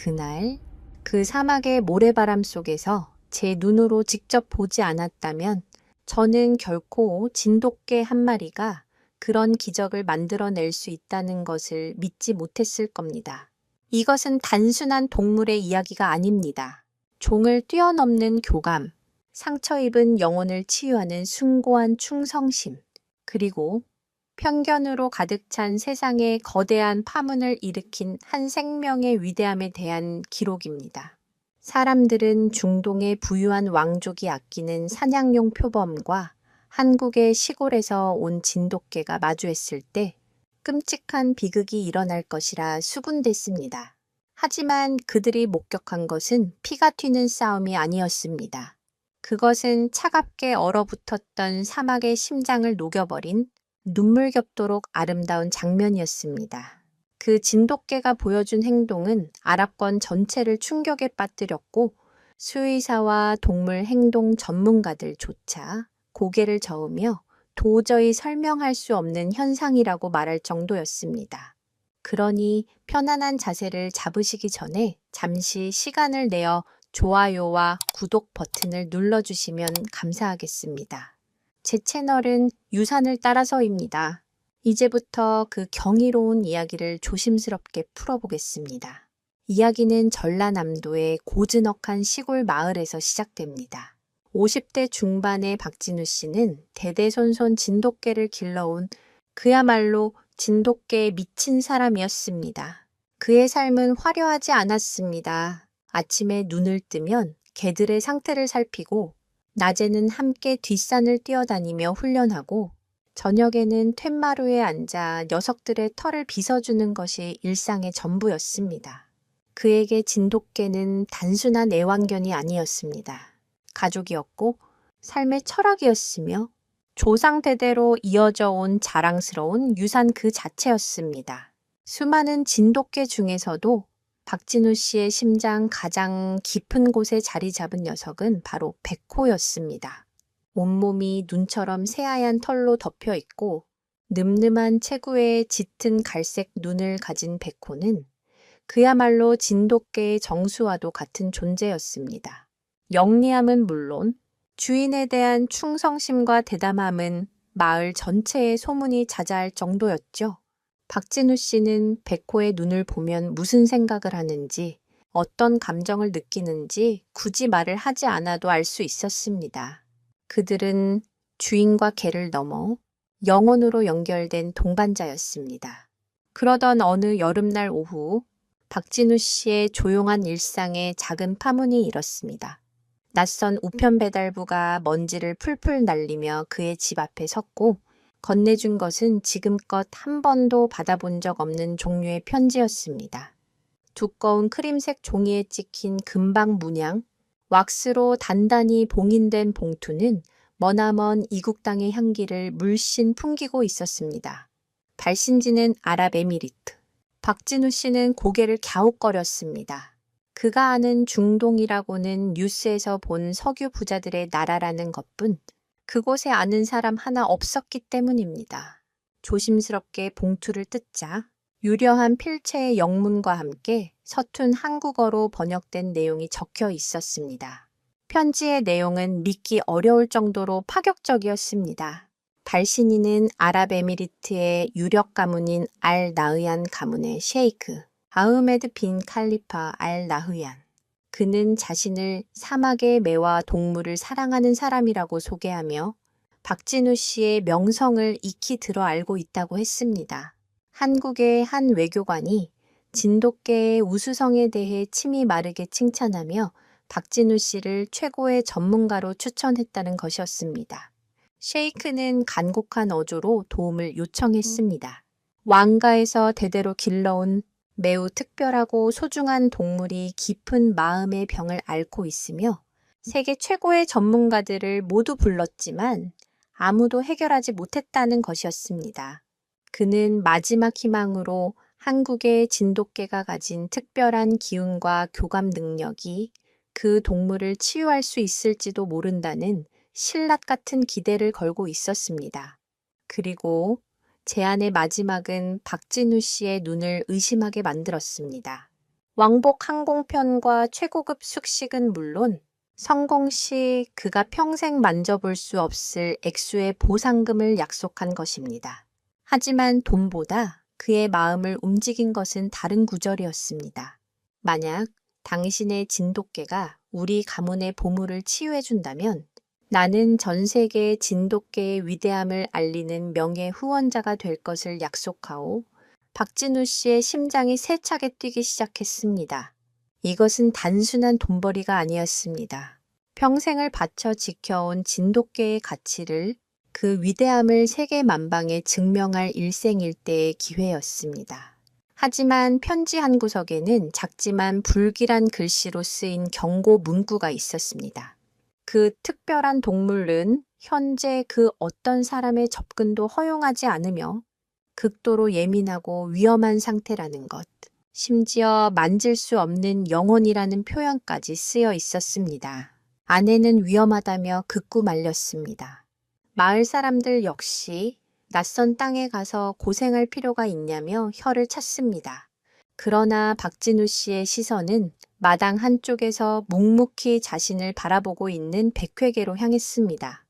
그날 그 사막의 모래바람 속에서 제 눈으로 직접 보지 않았다면 저는 결코 진돗개 한 마리가 그런 기적을 만들어낼 수 있다는 것을 믿지 못했을 겁니다. 이것은 단순한 동물의 이야기가 아닙니다. 종을 뛰어넘는 교감, 상처 입은 영혼을 치유하는 숭고한 충성심, 그리고 편견으로 가득 찬 세상의 거대한 파문을 일으킨 한 생명의 위대함에 대한 기록입니다. 사람들은 중동의 부유한 왕족이 아끼는 사냥용 표범과 한국의 시골에서 온 진돗개가 마주했을 때 끔찍한 비극이 일어날 것이라 수군댔습니다. 하지만 그들이 목격한 것은 피가 튀는 싸움이 아니었습니다. 그것은 차갑게 얼어붙었던 사막의 심장을 녹여버린 눈물겹도록 아름다운 장면이었습니다. 그 진돗개가 보여준 행동은 아랍권 전체를 충격에 빠뜨렸고 수의사와 동물 행동 전문가들조차 고개를 저으며 도저히 설명할 수 없는 현상이라고 말할 정도였습니다. 그러니 편안한 자세를 잡으시기 전에 잠시 시간을 내어 좋아요와 구독 버튼을 눌러주시면 감사하겠습니다. 제 채널은 유산을 따라서입니다. 이제부터 그 경이로운 이야기를 조심스럽게 풀어보겠습니다. 이야기는 전라남도의 고즈넉한 시골 마을에서 시작됩니다. 50대 중반의 박진우 씨는 대대손손 진돗개를 길러온 그야말로 진돗개에 미친 사람이었습니다. 그의 삶은 화려하지 않았습니다. 아침에 눈을 뜨면 개들의 상태를 살피고 낮에는 함께 뒷산을 뛰어다니며 훈련하고 저녁에는 툇마루에 앉아 녀석들의 털을 빗어주는 것이 일상의 전부였습니다. 그에게 진돗개는 단순한 애완견이 아니었습니다. 가족이었고 삶의 철학이었으며 조상대대로 이어져 온 자랑스러운 유산 그 자체였습니다. 수많은 진돗개 중에서도 박진우 씨의 심장 가장 깊은 곳에 자리 잡은 녀석은 바로 백호였습니다. 온몸이 눈처럼 새하얀 털로 덮여 있고 늠름한 체구에 짙은 갈색 눈을 가진 백호는 그야말로 진돗개의 정수와도 같은 존재였습니다. 영리함은 물론 주인에 대한 충성심과 대담함은 마을 전체에 소문이 자자할 정도였죠. 박진우 씨는 백호의 눈을 보면 무슨 생각을 하는지, 어떤 감정을 느끼는지 굳이 말을 하지 않아도 알 수 있었습니다. 그들은 주인과 개를 넘어 영혼으로 연결된 동반자였습니다. 그러던 어느 여름날 오후, 박진우 씨의 조용한 일상에 작은 파문이 일었습니다. 낯선 우편 배달부가 먼지를 풀풀 날리며 그의 집 앞에 섰고 건네준 것은 지금껏 한 번도 받아본 적 없는 종류의 편지였습니다. 두꺼운 크림색 종이에 찍힌 금박 문양, 왁스로 단단히 봉인된 봉투는 머나먼 이국 땅의 향기를 물씬 풍기고 있었습니다. 발신지는 아랍에미리트. 박진우 씨는 고개를 갸웃거렸습니다. 그가 아는 중동이라고는 뉴스에서 본 석유 부자들의 나라라는 것뿐 그곳에 아는 사람 하나 없었기 때문입니다. 조심스럽게 봉투를 뜯자 유려한 필체의 영문과 함께 서툰 한국어로 번역된 내용이 적혀 있었습니다. 편지의 내용은 믿기 어려울 정도로 파격적이었습니다. 발신인은 아랍에미리트의 유력 가문인 알 나흐얀 가문의 셰이크 아흐메드 빈 칼리파 알 나흐얀. 그는 자신을 사막의 매와 동물을 사랑하는 사람이라고 소개하며 박진우 씨의 명성을 익히 들어 알고 있다고 했습니다. 한국의 한 외교관이 진돗개의 우수성에 대해 침이 마르게 칭찬하며 박진우 씨를 최고의 전문가로 추천했다는 것이었습니다. 셰이크는 간곡한 어조로 도움을 요청했습니다. 왕가에서 대대로 길러온 매우 특별하고 소중한 동물이 깊은 마음의 병을 앓고 있으며 세계 최고의 전문가들을 모두 불렀지만 아무도 해결하지 못했다는 것이었습니다. 그는 마지막 희망으로 한국의 진돗개가 가진 특별한 기운과 교감 능력이 그 동물을 치유할 수 있을지도 모른다는 신라 같은 기대를 걸고 있었습니다. 그리고 제안의 마지막은 박진우 씨의 눈을 의심하게 만들었습니다. 왕복 항공편과 최고급 숙식은 물론 성공 시 그가 평생 만져볼 수 없을 액수의 보상금을 약속한 것입니다. 하지만 돈보다 그의 마음을 움직인 것은 다른 구절이었습니다. 만약 당신의 진돗개가 우리 가문의 보물을 치유해준다면 나는 전 세계의 진돗개의 위대함을 알리는 명예 후원자가 될 것을 약속하오. 박진우 씨의 심장이 세차게 뛰기 시작했습니다. 이것은 단순한 돈벌이가 아니었습니다. 평생을 바쳐 지켜온 진돗개의 가치를, 그 위대함을 세계 만방에 증명할 일생일대의 기회였습니다. 하지만 편지 한 구석에는 작지만 불길한 글씨로 쓰인 경고 문구가 있었습니다. 그 특별한 동물은 현재 그 어떤 사람의 접근도 허용하지 않으며 극도로 예민하고 위험한 상태라는 것. 심지어 만질 수 없는 영혼이라는 표현까지 쓰여 있었습니다. 아내는 위험하다며 극구 말렸습니다. 마을 사람들 역시 낯선 땅에 가서 고생할 필요가 있냐며 혀를 찼습니다. 그러나 박진우 씨의 시선은 마당 한쪽에서 묵묵히 자신을 바라보고 있는 백회계로 향했습니다.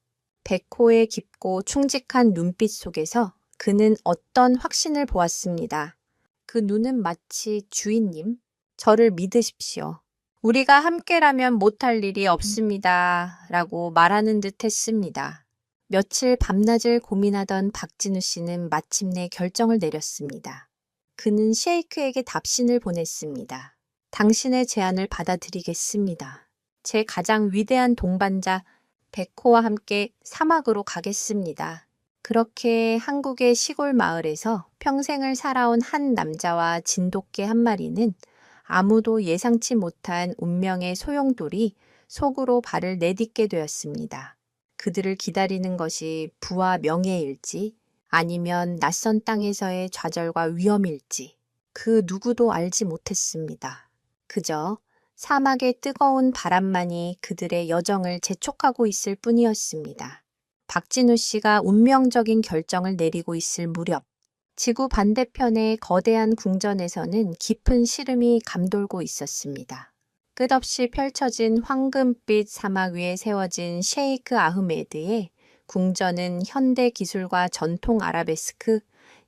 백호의 깊고 충직한 눈빛 속에서 그는 어떤 확신을 보았습니다. 그 눈은 마치 주인님, 저를 믿으십시오. 우리가 함께라면 못할 일이 없습니다. 라고 말하는 듯 했습니다. 며칠 밤낮을 고민하던 박진우 씨는 마침내 결정을 내렸습니다. 그는 셰이크에게 답신을 보냈습니다. 당신의 제안을 받아들이겠습니다. 제 가장 위대한 동반자 백호와 함께 사막으로 가겠습니다. 그렇게 한국의 시골 마을에서 평생을 살아온 한 남자와 진돗개 한 마리는 아무도 예상치 못한 운명의 소용돌이 속으로 발을 내딛게 되었습니다. 그들을 기다리는 것이 부와 명예일지 아니면 낯선 땅에서의 좌절과 위험일지 그 누구도 알지 못했습니다. 그저 사막의 뜨거운 바람만이 그들의 여정을 재촉하고 있을 뿐이었습니다. 박진우 씨가 운명적인 결정을 내리고 있을 무렵 지구 반대편의 거대한 궁전에서는 깊은 시름이 감돌고 있었습니다. 끝없이 펼쳐진 황금빛 사막 위에 세워진 셰이크 아흐메드의 궁전은 현대 기술과 전통 아라베스크,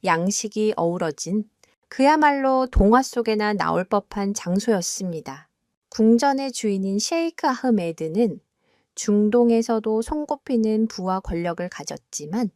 양식이 어우러진 그야말로 동화 속에나 나올 법한 장소였습니다. 궁전의 주인인 셰이크 아흐메드는 중동에서도 손꼽히는 부와 권력을 가졌지만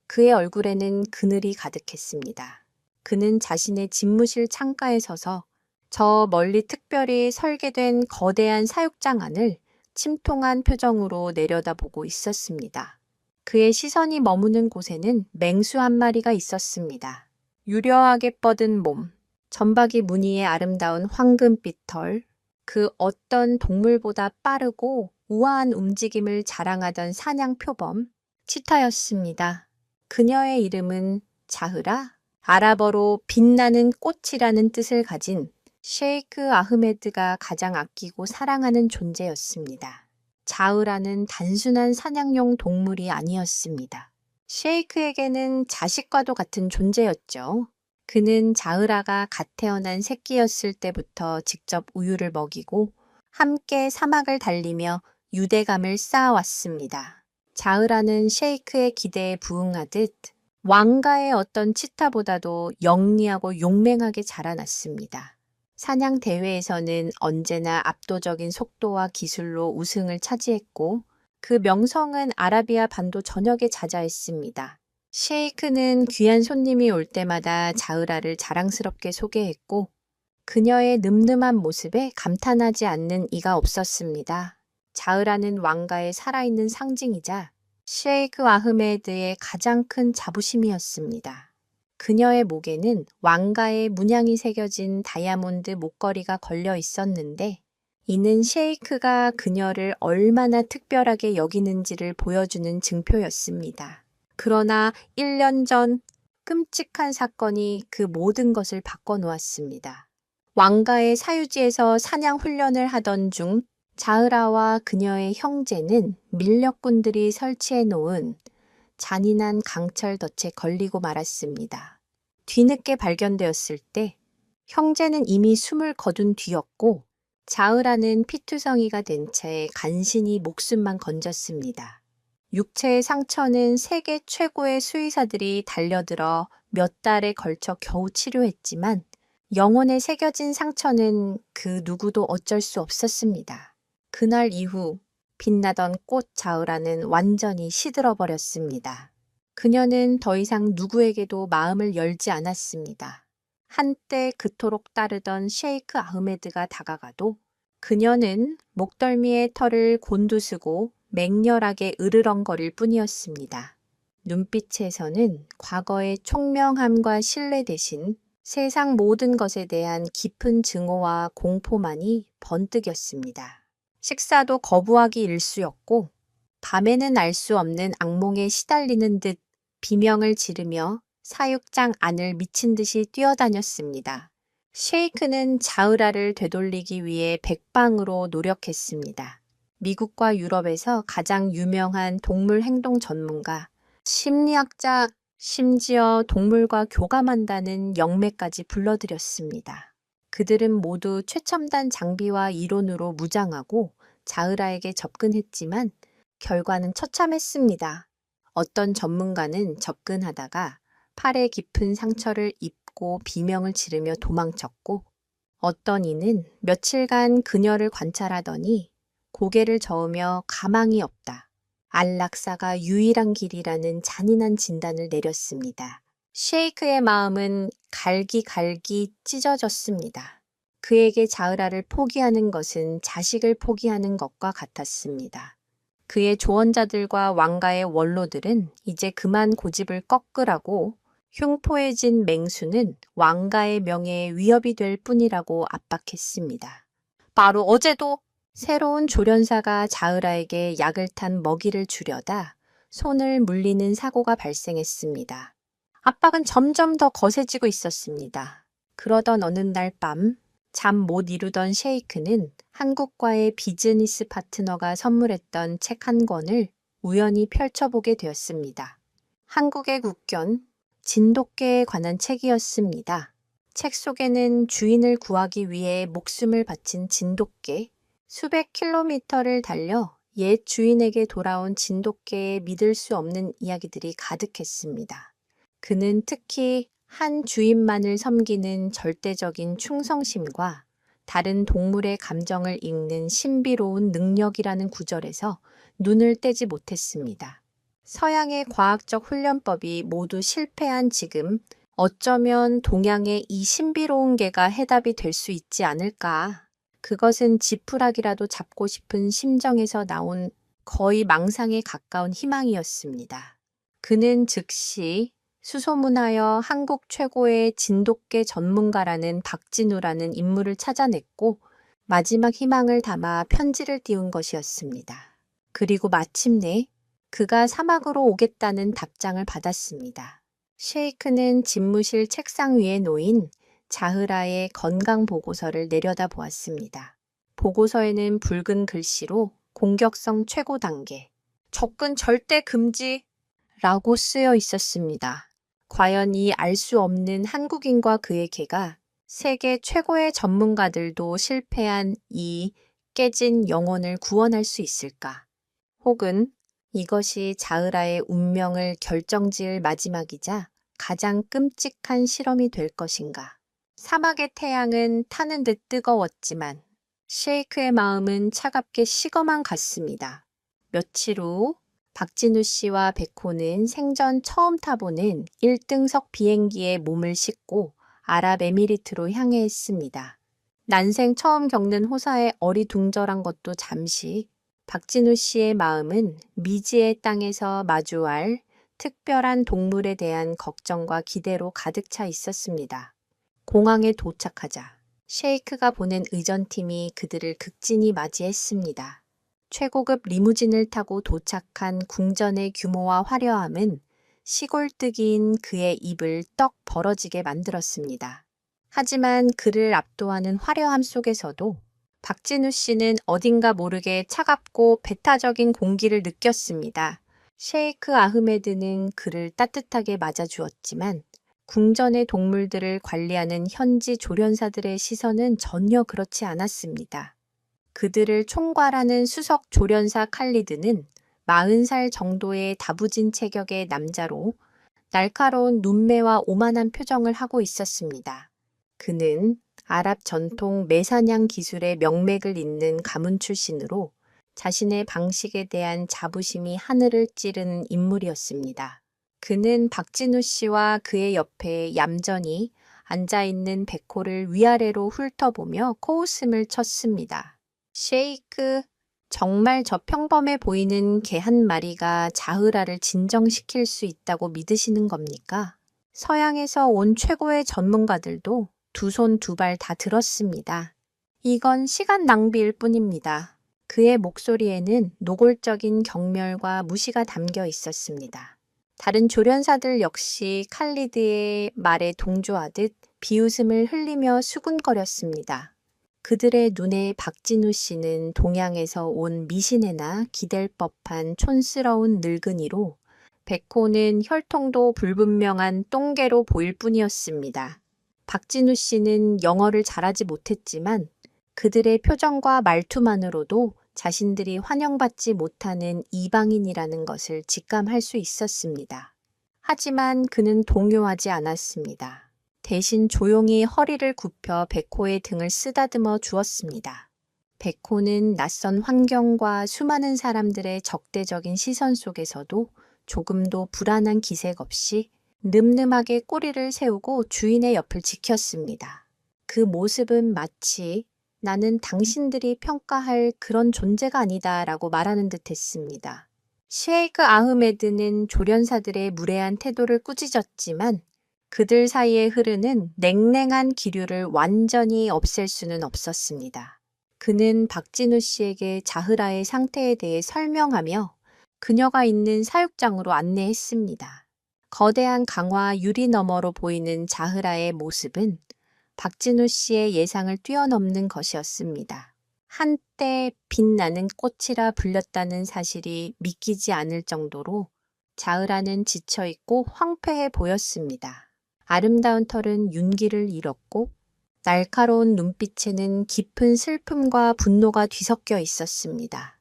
그의 얼굴에는 그늘이 가득했습니다. 그는 자신의 집무실 창가에 서서 저 멀리 특별히 설계된 거대한 사육장 안을 침통한 표정으로 내려다보고 있었습니다. 그의 시선이 머무는 곳에는 맹수 한 마리가 있었습니다. 유려하게 뻗은 몸, 점박이 무늬의 아름다운 황금빛 털, 그 어떤 동물보다 빠르고 우아한 움직임을 자랑하던 사냥 표범, 치타였습니다. 그녀의 이름은 자흐라, 아랍어로 빛나는 꽃이라는 뜻을 가진 셰이크 아흐메드가 가장 아끼고 사랑하는 존재였습니다. 자흐라는 단순한 사냥용 동물이 아니었습니다. 셰이크에게는 자식과도 같은 존재였죠. 그는 자흐라가 갓 태어난 새끼였을 때부터 직접 우유를 먹이고 함께 사막을 달리며 유대감을 쌓아왔습니다. 자흐라는 셰이크의 기대에 부응하듯 왕가의 어떤 치타보다도 영리하고 용맹하게 자라났습니다. 사냥 대회에서는 언제나 압도적인 속도와 기술로 우승을 차지했고 그 명성은 아라비아 반도 전역에 자자했습니다. 셰이크는 귀한 손님이 올 때마다 자흐라를 자랑스럽게 소개했고 그녀의 늠름한 모습에 감탄하지 않는 이가 없었습니다. 자흐라는 왕가의 살아있는 상징이자 셰이크 아흐메드의 가장 큰 자부심이었습니다. 그녀의 목에는 왕가의 문양이 새겨진 다이아몬드 목걸이가 걸려 있었는데 이는 셰이크가 그녀를 얼마나 특별하게 여기는지를 보여주는 증표였습니다. 그러나 1년 전 끔찍한 사건이 그 모든 것을 바꿔놓았습니다. 왕가의 사유지에서 사냥 훈련을 하던 중 자흐라와 그녀의 형제는 밀렵꾼들이 설치해 놓은 잔인한 강철 덫에 걸리고 말았습니다. 뒤늦게 발견되었을 때 형제는 이미 숨을 거둔 뒤였고 자흐라는 피투성이가 된 채 간신히 목숨만 건졌습니다. 육체의 상처는 세계 최고의 수의사들이 달려들어 몇 달에 걸쳐 겨우 치료했지만 영혼에 새겨진 상처는 그 누구도 어쩔 수 없었습니다. 그날 이후 빛나던 꽃 자흐라는 완전히 시들어 버렸습니다. 그녀는 더 이상 누구에게도 마음을 열지 않았습니다. 한때 그토록 따르던 셰이크 아흐메드가 다가가도 그녀는 목덜미의 털을 곤두쓰고 맹렬하게 으르렁거릴 뿐이었습니다. 눈빛에서는 과거의 총명함과 신뢰 대신 세상 모든 것에 대한 깊은 증오와 공포만이 번뜩였습니다. 식사도 거부하기 일쑤였고 밤에는 알 수 없는 악몽에 시달리는 듯 비명을 지르며 사육장 안을 미친 듯이 뛰어다녔습니다. 셰이크는 자흐라를 되돌리기 위해 백방으로 노력했습니다. 미국과 유럽에서 가장 유명한 동물 행동 전문가, 심리학자, 심지어 동물과 교감한다는 영매까지 불러들였습니다. 그들은 모두 최첨단 장비와 이론으로 무장하고 자흐라에게 접근했지만 결과는 처참했습니다. 어떤 전문가는 접근하다가 팔에 깊은 상처를 입고 비명을 지르며 도망쳤고 어떤 이는 며칠간 그녀를 관찰하더니 고개를 저으며 가망이 없다. 안락사가 유일한 길이라는 잔인한 진단을 내렸습니다. 셰이크의 마음은 갈기갈기 찢어졌습니다. 그에게 자흐라를 포기하는 것은 자식을 포기하는 것과 같았습니다. 그의 조언자들과 왕가의 원로들은 이제 그만 고집을 꺾으라고 흉포해진 맹수는 왕가의 명예에 위협이 될 뿐이라고 압박했습니다. 바로 어제도 새로운 조련사가 자흐라에게 약을 탄 먹이를 주려다 손을 물리는 사고가 발생했습니다. 압박은 점점 더 거세지고 있었습니다. 그러던 어느 날 밤, 잠 못 이루던 셰이크는 한국과의 비즈니스 파트너가 선물했던 책 한 권을 우연히 펼쳐보게 되었습니다. 한국의 국견, 진돗개에 관한 책이었습니다. 책 속에는 주인을 구하기 위해 목숨을 바친 진돗개, 수백 킬로미터를 달려 옛 주인에게 돌아온 진돗개의 믿을 수 없는 이야기들이 가득했습니다. 그는 특히 한 주인만을 섬기는 절대적인 충성심과 다른 동물의 감정을 읽는 신비로운 능력이라는 구절에서 눈을 떼지 못했습니다. 서양의 과학적 훈련법이 모두 실패한 지금 어쩌면 동양의 이 신비로운 개가 해답이 될 수 있지 않을까. 그것은 지푸라기라도 잡고 싶은 심정에서 나온 거의 망상에 가까운 희망이었습니다. 그는 즉시 수소문하여 한국 최고의 진돗개 전문가라는 박진우라는 인물을 찾아냈고 마지막 희망을 담아 편지를 띄운 것이었습니다. 그리고 마침내 그가 사막으로 오겠다는 답장을 받았습니다. 셰이크는 집무실 책상 위에 놓인 자흐라의 건강보고서를 내려다보았습니다. 보고서에는 붉은 글씨로 공격성 최고 단계, 접근 절대 금지 라고 쓰여 있었습니다. 과연 이 알 수 없는 한국인과 그의 개가 세계 최고의 전문가들도 실패한 이 깨진 영혼을 구원할 수 있을까? 혹은 이것이 자흐라의 운명을 결정지을 마지막이자 가장 끔찍한 실험이 될 것인가? 사막의 태양은 타는 듯 뜨거웠지만 셰이크의 마음은 차갑게 식어만 갔습니다. 며칠 후 박진우 씨와 백호는 생전 처음 타보는 1등석 비행기에 몸을 싣고 아랍에미리트로 향해 했습니다. 난생 처음 겪는 호사에 어리둥절한 것도 잠시 박진우 씨의 마음은 미지의 땅에서 마주할 특별한 동물에 대한 걱정과 기대로 가득 차 있었습니다. 공항에 도착하자 셰이크가 보낸 의전팀이 그들을 극진히 맞이했습니다. 최고급 리무진을 타고 도착한 궁전의 규모와 화려함은 시골뜨기인 그의 입을 떡 벌어지게 만들었습니다. 하지만 그를 압도하는 화려함 속에서도 박진우 씨는 어딘가 모르게 차갑고 배타적인 공기를 느꼈습니다. 셰이크 아흐메드는 그를 따뜻하게 맞아주었지만 궁전의 동물들을 관리하는 현지 조련사들의 시선은 전혀 그렇지 않았습니다. 그들을 총괄하는 수석 조련사 칼리드는 40살 정도의 다부진 체격의 남자로 날카로운 눈매와 오만한 표정을 하고 있었습니다. 그는 아랍 전통 매사냥 기술의 명맥을 잇는 가문 출신으로 자신의 방식에 대한 자부심이 하늘을 찌르는 인물이었습니다. 그는 박진우 씨와 그의 옆에 얌전히 앉아있는 백호를 위아래로 훑어보며 코웃음을 쳤습니다. 셰이크, 정말 저 평범해 보이는 개 한 마리가 자흐라를 진정시킬 수 있다고 믿으시는 겁니까? 서양에서 온 최고의 전문가들도 두 손 두 발 다 들었습니다. 이건 시간 낭비일 뿐입니다. 그의 목소리에는 노골적인 경멸과 무시가 담겨 있었습니다. 다른 조련사들 역시 칼리드의 말에 동조하듯 비웃음을 흘리며 수군거렸습니다. 그들의 눈에 박진우 씨는 동양에서 온 미신에나 기댈 법한 촌스러운 늙은이로 백호는 혈통도 불분명한 똥개로 보일 뿐이었습니다. 박진우 씨는 영어를 잘하지 못했지만 그들의 표정과 말투만으로도 자신들이 환영받지 못하는 이방인이라는 것을 직감할 수 있었습니다. 하지만 그는 동요하지 않았습니다. 대신 조용히 허리를 굽혀 백호의 등을 쓰다듬어 주었습니다. 백호는 낯선 환경과 수많은 사람들의 적대적인 시선 속에서도 조금도 불안한 기색 없이 늠름하게 꼬리를 세우고 주인의 옆을 지켰습니다. 그 모습은 마치 나는 당신들이 평가할 그런 존재가 아니다 라고 말하는 듯 했습니다. 셰이크 아흐메드는 조련사들의 무례한 태도를 꾸짖었지만 그들 사이에 흐르는 냉랭한 기류를 완전히 없앨 수는 없었습니다. 그는 박진우 씨에게 자흐라의 상태에 대해 설명하며 그녀가 있는 사육장으로 안내했습니다. 거대한 강화 유리 너머로 보이는 자흐라의 모습은 박진우 씨의 예상을 뛰어넘는 것이었습니다. 한때 빛나는 꽃이라 불렸다는 사실이 믿기지 않을 정도로 자흐라는 지쳐있고 황폐해 보였습니다. 아름다운 털은 윤기를 잃었고 날카로운 눈빛에는 깊은 슬픔과 분노가 뒤섞여 있었습니다.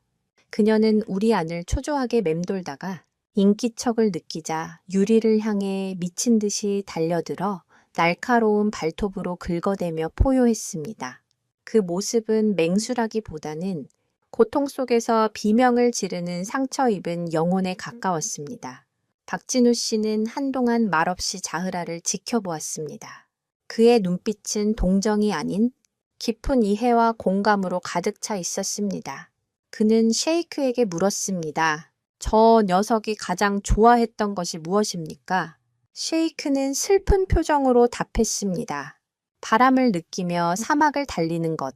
그녀는 우리 안을 초조하게 맴돌다가 인기척을 느끼자 유리를 향해 미친 듯이 달려들어 날카로운 발톱으로 긁어대며 포효했습니다. 그 모습은 맹수라기보다는 고통 속에서 비명을 지르는 상처 입은 영혼에 가까웠습니다. 박진우 씨는 한동안 말없이 자흐라를 지켜보았습니다. 그의 눈빛은 동정이 아닌 깊은 이해와 공감으로 가득 차 있었습니다. 그는 셰이크에게 물었습니다. 저 녀석이 가장 좋아했던 것이 무엇입니까? 셰이크는 슬픈 표정으로 답했습니다. 바람을 느끼며 사막을 달리는 것,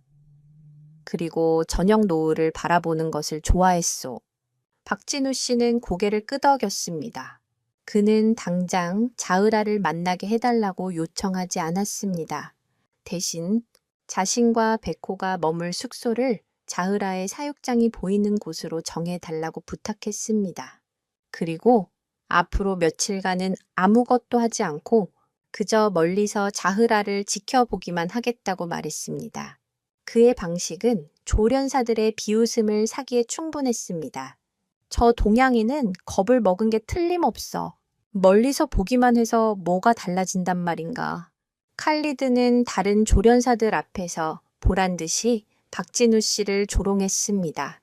그리고 저녁 노을을 바라보는 것을 좋아했소. 박진우 씨는 고개를 끄덕였습니다. 그는 당장 자흐라를 만나게 해달라고 요청하지 않았습니다. 대신 자신과 백호가 머물 숙소를 자흐라의 사육장이 보이는 곳으로 정해달라고 부탁했습니다. 그리고 앞으로 며칠간은 아무것도 하지 않고 그저 멀리서 자흐라를 지켜보기만 하겠다고 말했습니다. 그의 방식은 조련사들의 비웃음을 사기에 충분했습니다. 저 동양인은 겁을 먹은 게 틀림없어. 멀리서 보기만 해서 뭐가 달라진단 말인가. 칼리드는 다른 조련사들 앞에서 보란듯이 박진우 씨를 조롱했습니다.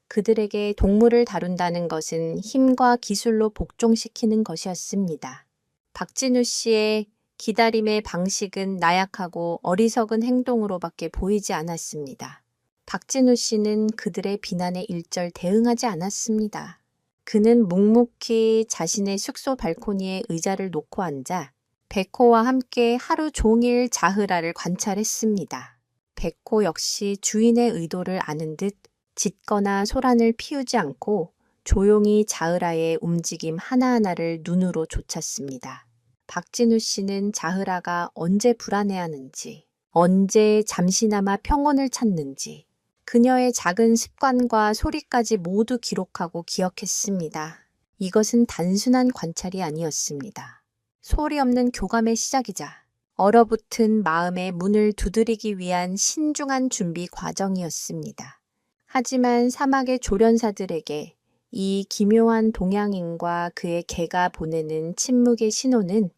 그들에게 동물을 다룬다는 것은 힘과 기술로 복종시키는 것이었습니다. 박진우 씨의 기다림의 방식은 나약하고 어리석은 행동으로밖에 보이지 않았습니다. 박진우 씨는 그들의 비난에 일절 대응하지 않았습니다. 그는 묵묵히 자신의 숙소 발코니에 의자를 놓고 앉아 백호와 함께 하루 종일 자흐라를 관찰했습니다. 백호 역시 주인의 의도를 아는 듯 짖거나 소란을 피우지 않고 조용히 자흐라의 움직임 하나하나를 눈으로 좇았습니다. 박진우 씨는 자흐라가 언제 불안해하는지, 언제 잠시나마 평온을 찾는지, 그녀의 작은 습관과 소리까지 모두 기록하고 기억했습니다. 이것은 단순한 관찰이 아니었습니다. 소리 없는 교감의 시작이자 얼어붙은 마음의 문을 두드리기 위한 신중한 준비 과정이었습니다. 하지만 사막의 조련사들에게 이 기묘한 동양인과 그의 개가 보내는 침묵의 신호는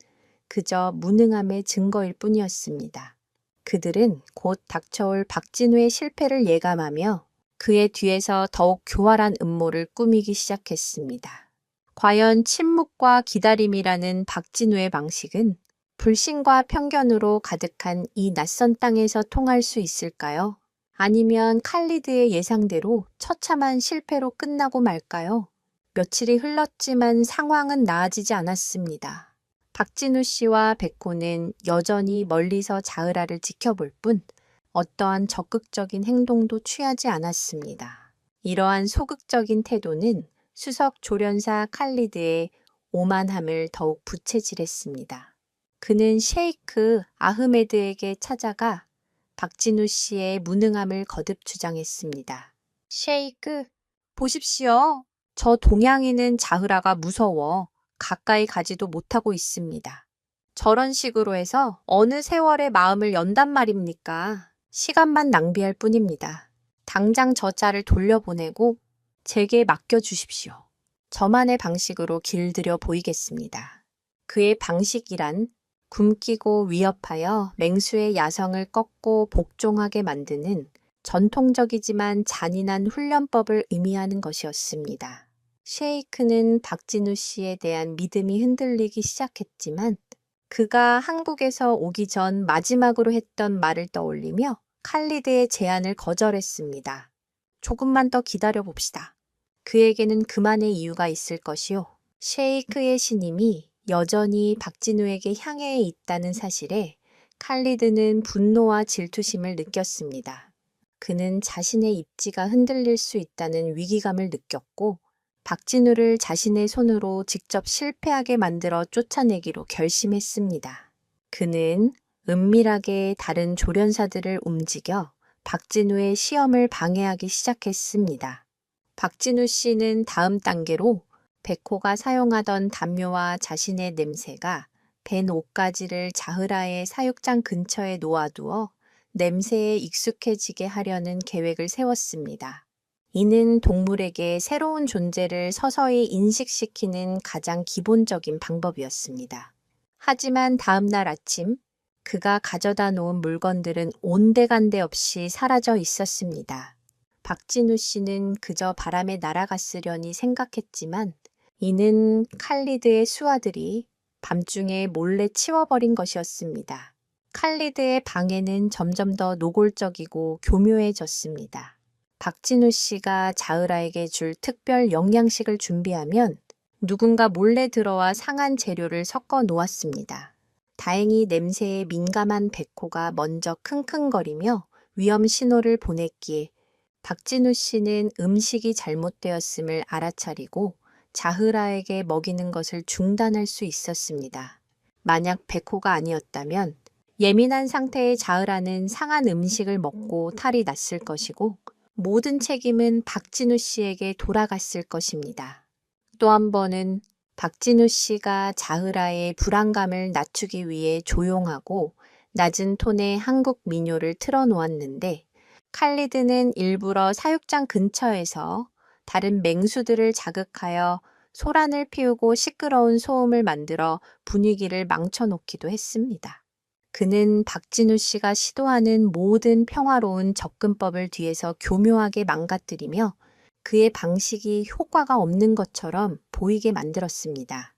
그저 무능함의 증거일 뿐이었습니다. 그들은 곧 닥쳐올 박진우의 실패를 예감하며 그의 뒤에서 더욱 교활한 음모를 꾸미기 시작했습니다. 과연 침묵과 기다림이라는 박진우의 방식은 불신과 편견으로 가득한 이 낯선 땅에서 통할 수 있을까요? 아니면 칼리드의 예상대로 처참한 실패로 끝나고 말까요? 며칠이 흘렀지만 상황은 나아지지 않았습니다. 박진우 씨와 백호는 여전히 멀리서 자흐라를 지켜볼 뿐 어떠한 적극적인 행동도 취하지 않았습니다. 이러한 소극적인 태도는 수석 조련사 칼리드의 오만함을 더욱 부채질했습니다. 그는 셰이크 아흐메드에게 찾아가 박진우 씨의 무능함을 거듭 주장했습니다. 셰이크, 보십시오. 저 동양인은 자흐라가 무서워 가까이 가지도 못하고 있습니다. 저런 식으로 해서 어느 세월의 마음을 연단 말입니까? 시간만 낭비할 뿐입니다. 당장 저 자를 돌려보내고 제게 맡겨주십시오. 저만의 방식으로 길들여 보이겠습니다. 그의 방식이란 굶기고 위협하여 맹수의 야성을 꺾고 복종하게 만드는 전통적이지만 잔인한 훈련법을 의미하는 것이었습니다. 셰이크는 박진우 씨에 대한 믿음이 흔들리기 시작했지만 그가 한국에서 오기 전 마지막으로 했던 말을 떠올리며 칼리드의 제안을 거절했습니다. 조금만 더 기다려 봅시다. 그에게는 그만의 이유가 있을 것이요. 셰이크의 신임이 여전히 박진우에게 향해 있다는 사실에 칼리드는 분노와 질투심을 느꼈습니다. 그는 자신의 입지가 흔들릴 수 있다는 위기감을 느꼈고 박진우를 자신의 손으로 직접 실패하게 만들어 쫓아내기로 결심했습니다. 그는 은밀하게 다른 조련사들을 움직여 박진우의 시험을 방해하기 시작했습니다. 박진우 씨는 다음 단계로 백호가 사용하던 담요와 자신의 냄새가 밴 옷가지를 자흐라의 사육장 근처에 놓아두어 냄새에 익숙해지게 하려는 계획을 세웠습니다. 이는 동물에게 새로운 존재를 서서히 인식시키는 가장 기본적인 방법이었습니다. 하지만 다음 날 아침 그가 가져다 놓은 물건들은 온데간데 없이 사라져 있었습니다. 박진우 씨는 그저 바람에 날아갔으려니 생각했지만 이는 칼리드의 수하들이 밤중에 몰래 치워버린 것이었습니다. 칼리드의 방해는 점점 더 노골적이고 교묘해졌습니다. 박진우 씨가 자흐라에게 줄 특별 영양식을 준비하면 누군가 몰래 들어와 상한 재료를 섞어 놓았습니다. 다행히 냄새에 민감한 백호가 먼저 킁킁거리며 위험 신호를 보냈기에 박진우 씨는 음식이 잘못되었음을 알아차리고 자흐라에게 먹이는 것을 중단할 수 있었습니다. 만약 백호가 아니었다면 예민한 상태의 자흐라는 상한 음식을 먹고 탈이 났을 것이고 모든 책임은 박진우 씨에게 돌아갔을 것입니다. 또 한 번은 박진우 씨가 자흐라의 불안감을 낮추기 위해 조용하고 낮은 톤의 한국 민요를 틀어놓았는데 칼리드는 일부러 사육장 근처에서 다른 맹수들을 자극하여 소란을 피우고 시끄러운 소음을 만들어 분위기를 망쳐놓기도 했습니다. 그는 박진우 씨가 시도하는 모든 평화로운 접근법을 뒤에서 교묘하게 망가뜨리며 그의 방식이 효과가 없는 것처럼 보이게 만들었습니다.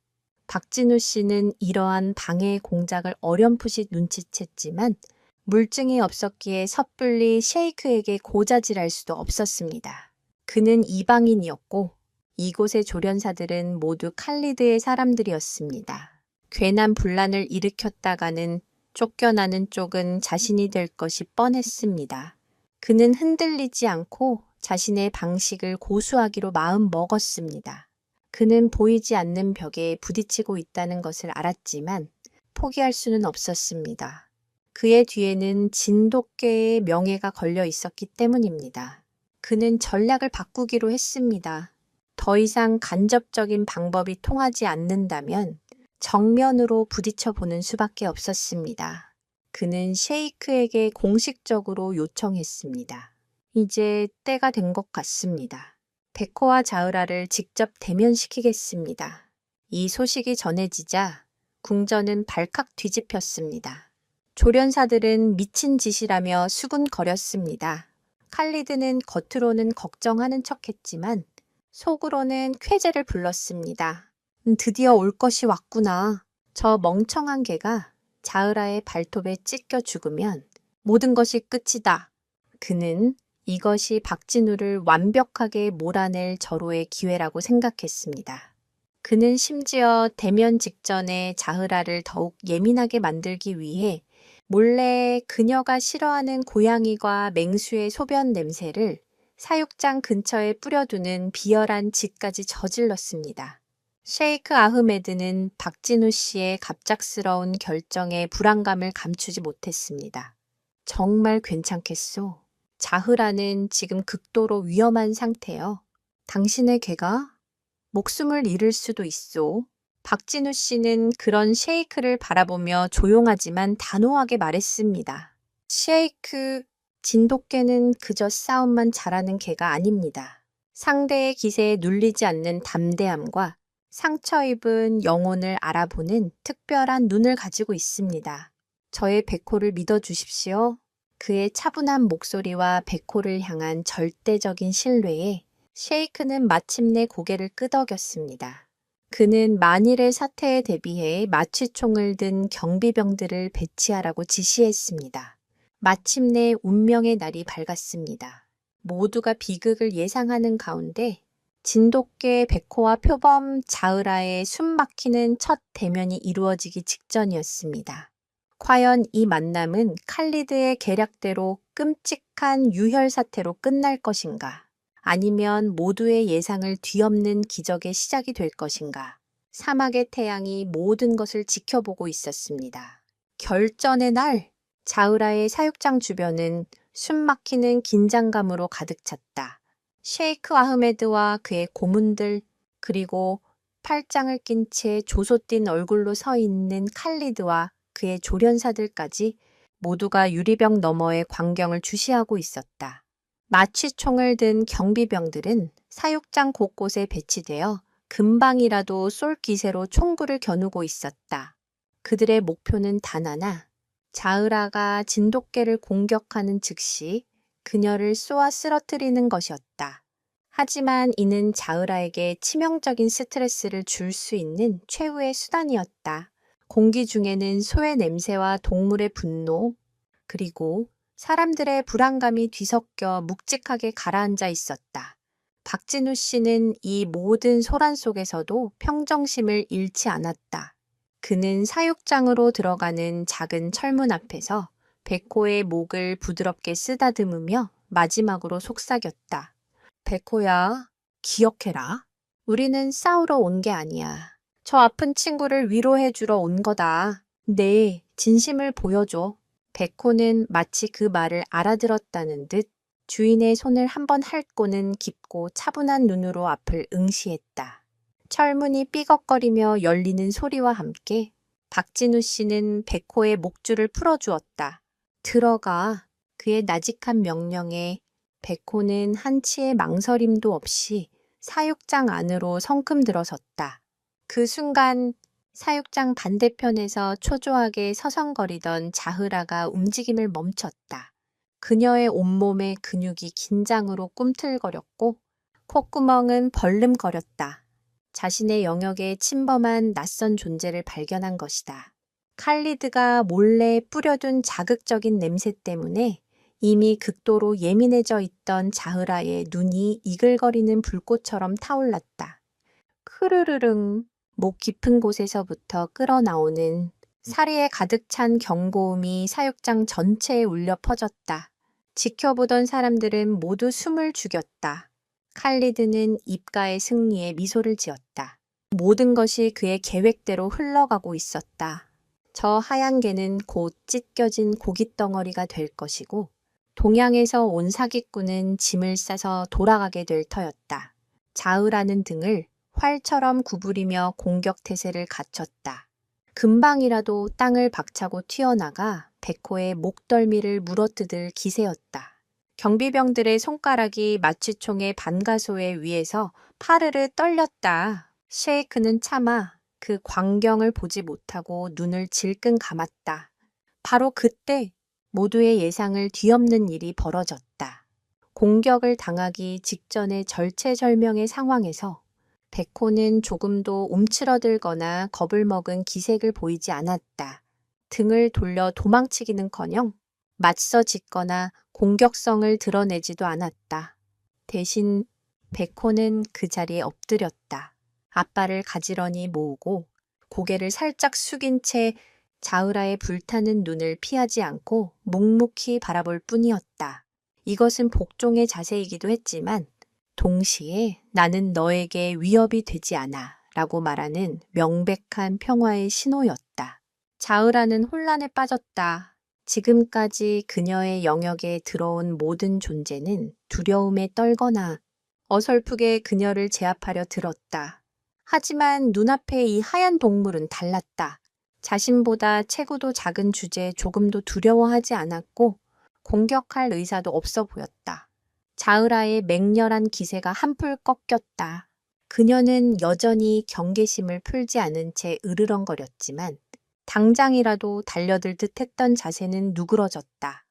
박진우 씨는 이러한 방해 공작을 어렴풋이 눈치챘지만 물증이 없었기에 섣불리 셰이크에게 고자질할 수도 없었습니다. 그는 이방인이었고 이곳의 조련사들은 모두 칼리드의 사람들이었습니다. 괜한 분란을 일으켰다가는 쫓겨나는 쪽은 자신이 될 것이 뻔했습니다. 그는 흔들리지 않고 자신의 방식을 고수하기로 마음 먹었습니다. 그는 보이지 않는 벽에 부딪히고 있다는 것을 알았지만 포기할 수는 없었습니다. 그의 뒤에는 진돗개의 명예가 걸려 있었기 때문입니다. 그는 전략을 바꾸기로 했습니다. 더 이상 간접적인 방법이 통하지 않는다면 정면으로 부딪혀 보는 수밖에 없었습니다. 그는 셰이크에게 공식적으로 요청했습니다. 이제 때가 된 것 같습니다. 베코와 자흐라를 직접 대면시키겠습니다. 이 소식이 전해지자 궁전은 발칵 뒤집혔습니다. 조련사들은 미친 짓이라며 수군거렸습니다. 칼리드는 겉으로는 걱정하는 척했지만 속으로는 쾌재를 불렀습니다. 드디어 올 것이 왔구나. 저 멍청한 개가 자흐라의 발톱에 찢겨 죽으면 모든 것이 끝이다. 그는 이것이 박진우를 완벽하게 몰아낼 절호의 기회라고 생각했습니다. 그는 심지어 대면 직전에 자흐라를 더욱 예민하게 만들기 위해 몰래 그녀가 싫어하는 고양이와 맹수의 소변 냄새를 사육장 근처에 뿌려두는 비열한 짓까지 저질렀습니다. 셰이크 아흐메드는 박진우 씨의 갑작스러운 결정에 불안감을 감추지 못했습니다. 정말 괜찮겠소? 자흐라는 지금 극도로 위험한 상태요. 당신의 개가 목숨을 잃을 수도 있소. 박진우 씨는 그런 셰이크를 바라보며 조용하지만 단호하게 말했습니다. 셰이크, 진돗개는 그저 싸움만 잘하는 개가 아닙니다. 상대의 기세에 눌리지 않는 담대함과 상처 입은 영혼을 알아보는 특별한 눈을 가지고 있습니다. 저의 베코를 믿어주십시오. 그의 차분한 목소리와 베코를 향한 절대적인 신뢰에 셰이크는 마침내 고개를 끄덕였습니다. 그는 만일의 사태에 대비해 마취총을 든 경비병들을 배치하라고 지시했습니다. 마침내 운명의 날이 밝았습니다. 모두가 비극을 예상하는 가운데 진돗개 베코와 표범 자흐라의 숨막히는 첫 대면이 이루어지기 직전이었습니다. 과연 이 만남은 칼리드의 계략대로 끔찍한 유혈 사태로 끝날 것인가? 아니면 모두의 예상을 뒤엎는 기적의 시작이 될 것인가? 사막의 태양이 모든 것을 지켜보고 있었습니다. 결전의 날, 자흐라의 사육장 주변은 숨막히는 긴장감으로 가득 찼다. 셰이크 아흐메드와 그의 고문들, 그리고 팔짱을 낀 채 조소띤 얼굴로 서 있는 칼리드와 그의 조련사들까지 모두가 유리병 너머의 광경을 주시하고 있었다. 마취총을 든 경비병들은 사육장 곳곳에 배치되어 금방이라도 쏠 기세로 총구를 겨누고 있었다. 그들의 목표는 단 하나, 자흐라가 진돗개를 공격하는 즉시 그녀를 쏘아 쓰러뜨리는 것이었다. 하지만 이는 자흐라에게 치명적인 스트레스를 줄 수 있는 최후의 수단이었다. 공기 중에는 소의 냄새와 동물의 분노, 그리고 사람들의 불안감이 뒤섞여 묵직하게 가라앉아 있었다. 박진우 씨는 이 모든 소란 속에서도 평정심을 잃지 않았다. 그는 사육장으로 들어가는 작은 철문 앞에서 베코의 목을 부드럽게 쓰다듬으며 마지막으로 속삭였다. 베코야, 기억해라. 우리는 싸우러 온 게 아니야. 저 아픈 친구를 위로해주러 온 거다. 네, 진심을 보여줘. 베코는 마치 그 말을 알아들었다는 듯 주인의 손을 한번 핥고는 깊고 차분한 눈으로 앞을 응시했다. 철문이 삐걱거리며 열리는 소리와 함께 박진우 씨는 베코의 목줄을 풀어주었다. 들어가. 그의 나직한 명령에 베코는 한치의 망설임도 없이 사육장 안으로 성큼 들어섰다. 그 순간 사육장 반대편에서 초조하게 서성거리던 자흐라가 움직임을 멈췄다. 그녀의 온몸의 근육이 긴장으로 꿈틀거렸고 콧구멍은 벌름거렸다. 자신의 영역에 침범한 낯선 존재를 발견한 것이다. 칼리드가 몰래 뿌려둔 자극적인 냄새 때문에 이미 극도로 예민해져 있던 자흐라의 눈이 이글거리는 불꽃처럼 타올랐다. 크르르릉, 목 깊은 곳에서부터 끌어나오는 사리에 가득 찬 경고음이 사육장 전체에 울려 퍼졌다. 지켜보던 사람들은 모두 숨을 죽였다. 칼리드는 입가의 승리에 미소를 지었다. 모든 것이 그의 계획대로 흘러가고 있었다. 저 하얀 개는 곧 찢겨진 고깃덩어리가 될 것이고 동양에서 온 사기꾼은 짐을 싸서 돌아가게 될 터였다. 자흐라는 등을 활처럼 구부리며 공격 태세를 갖췄다. 금방이라도 땅을 박차고 튀어나가 백호의 목덜미를 물어뜯을 기세였다. 경비병들의 손가락이 마취총의 반가소에 위에서 파르르 떨렸다. 셰이크는 차마 그 광경을 보지 못하고 눈을 질끈 감았다. 바로 그때 모두의 예상을 뒤엎는 일이 벌어졌다. 공격을 당하기 직전의 절체절명의 상황에서 백호는 조금도 움츠러들거나 겁을 먹은 기색을 보이지 않았다. 등을 돌려 도망치기는커녕 맞서 짓거나 공격성을 드러내지도 않았다. 대신 백호는 그 자리에 엎드렸다. 앞발을 가지런히 모으고 고개를 살짝 숙인 채 자흐라의 불타는 눈을 피하지 않고 묵묵히 바라볼 뿐이었다. 이것은 복종의 자세이기도 했지만 동시에 나는 너에게 위협이 되지 않아 라고 말하는 명백한 평화의 신호였다. 자흐라는 혼란에 빠졌다. 지금까지 그녀의 영역에 들어온 모든 존재는 두려움에 떨거나 어설프게 그녀를 제압하려 들었다. 하지만 눈앞의 이 하얀 동물은 달랐다. 자신보다 체구도 작은 주제에 조금도 두려워하지 않았고 공격할 의사도 없어 보였다. 자흐라의 맹렬한 기세가 한풀 꺾였다. 그녀는 여전히 경계심을 풀지 않은 채 으르렁거렸지만 당장이라도 달려들 듯 했던 자세는 누그러졌다.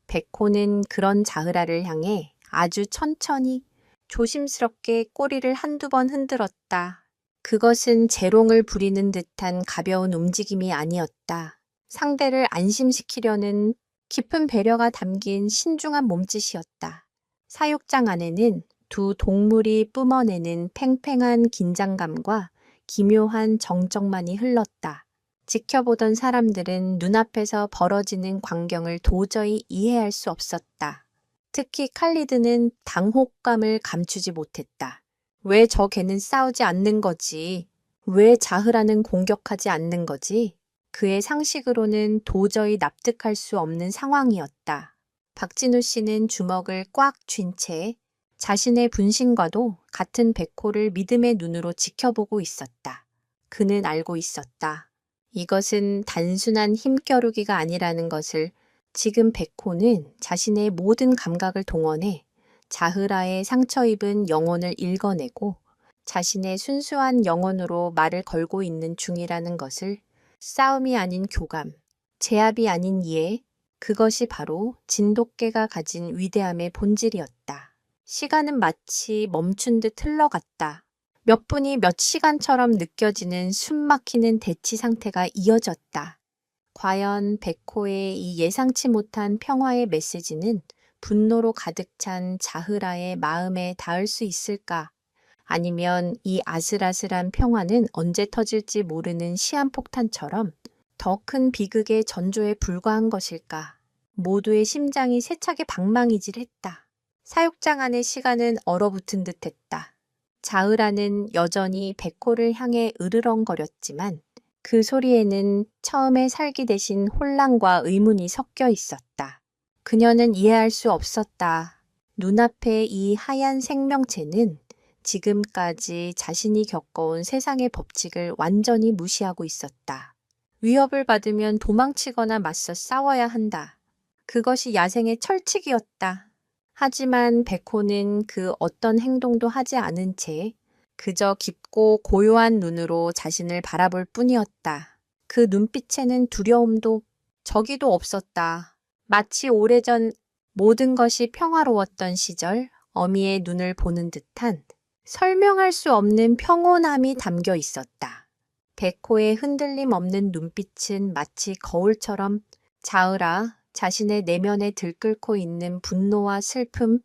백호는 그런 자흐라를 향해 아주 천천히 조심스럽게 꼬리를 한두 번 흔들었다. 그것은 재롱을 부리는 듯한 가벼운 움직임이 아니었다. 상대를 안심시키려는 깊은 배려가 담긴 신중한 몸짓이었다. 사육장 안에는 두 동물이 뿜어내는 팽팽한 긴장감과 기묘한 정적만이 흘렀다. 지켜보던 사람들은 눈앞에서 벌어지는 광경을 도저히 이해할 수 없었다. 특히 칼리드는 당혹감을 감추지 못했다. 왜 저 개는 싸우지 않는 거지? 왜 자흐라는 공격하지 않는 거지? 그의 상식으로는 도저히 납득할 수 없는 상황이었다. 박진우 씨는 주먹을 꽉 쥔 채 자신의 분신과도 같은 백호를 믿음의 눈으로 지켜보고 있었다. 그는 알고 있었다. 이것은 단순한 힘겨루기가 아니라는 것을. 지금 백호는 자신의 모든 감각을 동원해 자흐라의 상처 입은 영혼을 읽어내고 자신의 순수한 영혼으로 말을 걸고 있는 중이라는 것을. 싸움이 아닌 교감, 제압이 아닌 이해, 그것이 바로 진돗개가 가진 위대함의 본질이었다. 시간은 마치 멈춘 듯 흘러갔다. 몇 분이 몇 시간처럼 느껴지는 숨막히는 대치 상태가 이어졌다. 과연 백호의 이 예상치 못한 평화의 메시지는 분노로 가득 찬 자흐라의 마음에 닿을 수 있을까? 아니면 이 아슬아슬한 평화는 언제 터질지 모르는 시한폭탄처럼 더 큰 비극의 전조에 불과한 것일까? 모두의 심장이 세차게 방망이질했다. 사육장 안의 시간은 얼어붙은 듯했다. 자흐라는 여전히 백호를 향해 으르렁거렸지만 그 소리에는 처음의 살기 대신 혼란과 의문이 섞여 있었다. 그녀는 이해할 수 없었다. 눈앞의 이 하얀 생명체는 지금까지 자신이 겪어온 세상의 법칙을 완전히 무시하고 있었다. 위협을 받으면 도망치거나 맞서 싸워야 한다. 그것이 야생의 철칙이었다. 하지만 백호는 그 어떤 행동도 하지 않은 채 그저 깊고 고요한 눈으로 자신을 바라볼 뿐이었다. 그 눈빛에는 두려움도 저기도 없었다. 마치 오래전 모든 것이 평화로웠던 시절 어미의 눈을 보는 듯한 설명할 수 없는 평온함이 담겨 있었다. 백호의 흔들림 없는 눈빛은 마치 거울처럼 자흐라 자신의 내면에 들끓고 있는 분노와 슬픔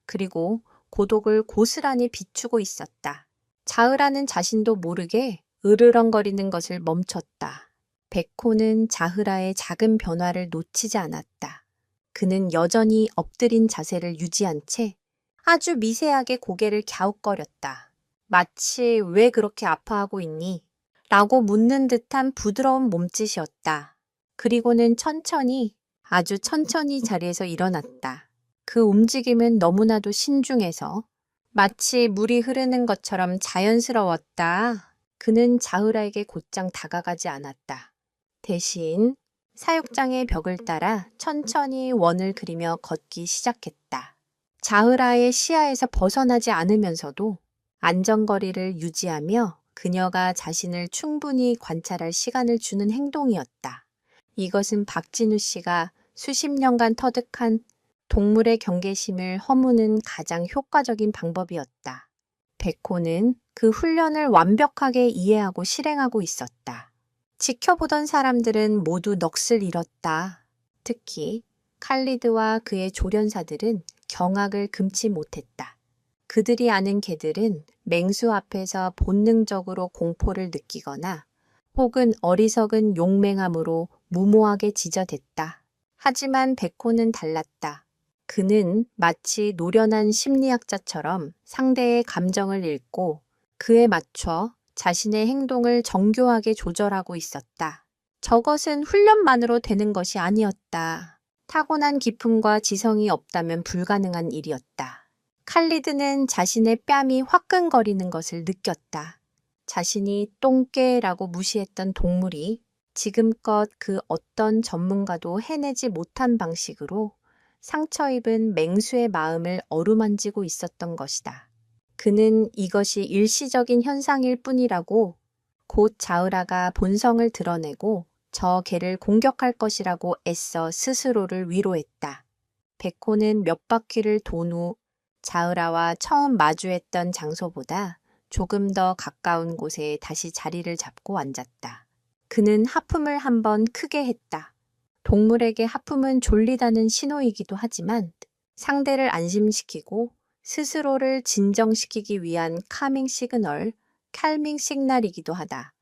그리고 고독을 고스란히 비추고 있었다. 자흐라는 자신도 모르게 으르렁거리는 것을 멈췄다. 백호는 자흐라의 작은 변화를 놓치지 않았다. 그는 여전히 엎드린 자세를 유지한 채 아주 미세하게 고개를 갸웃거렸다. 마치 왜 그렇게 아파하고 있니? 라고 묻는 듯한 부드러운 몸짓이었다. 그리고는 천천히, 아주 천천히 자리에서 일어났다. 그 움직임은 너무나도 신중해서 마치 물이 흐르는 것처럼 자연스러웠다. 그는 자흐라에게 곧장 다가가지 않았다. 대신 사육장의 벽을 따라 천천히 원을 그리며 걷기 시작했다. 자흐라의 시야에서 벗어나지 않으면서도 안전거리를 유지하며 그녀가 자신을 충분히 관찰할 시간을 주는 행동이었다. 이것은 박진우 씨가 수십 년간 터득한 동물의 경계심을 허무는 가장 효과적인 방법이었다. 백호는 그 훈련을 완벽하게 이해하고 실행하고 있었다. 지켜보던 사람들은 모두 넋을 잃었다. 특히 칼리드와 그의 조련사들은 경악을 금치 못했다. 그들이 아는 개들은 맹수 앞에서 본능적으로 공포를 느끼거나 혹은 어리석은 용맹함으로 무모하게 지저댔다. 하지만 백호는 달랐다. 그는 마치 노련한 심리학자처럼 상대의 감정을 읽고 그에 맞춰 자신의 행동을 정교하게 조절하고 있었다. 저것은 훈련만으로 되는 것이 아니었다. 타고난 기품과 지성이 없다면 불가능한 일이었다. 칼리드는 자신의 뺨이 화끈거리는 것을 느꼈다. 자신이 똥개라고 무시했던 동물이 지금껏 그 어떤 전문가도 해내지 못한 방식으로 상처 입은 맹수의 마음을 어루만지고 있었던 것이다. 그는 이것이 일시적인 현상일 뿐이라고, 곧 자흐라가 본성을 드러내고 저 개를 공격할 것이라고 애써 스스로를 위로했다. 백호는 몇 바퀴를 돈 후 자흐라와 처음 마주했던 장소보다 조금 더 가까운 곳에 다시 자리를 잡고 앉았다. 그는 하품을 한번 크게 했다. 동물에게 하품은 졸리다는 신호이기도 하지만 상대를 안심시키고 스스로를 진정시키기 위한 카밍 시그널, 칼밍 시그널이기도 하다.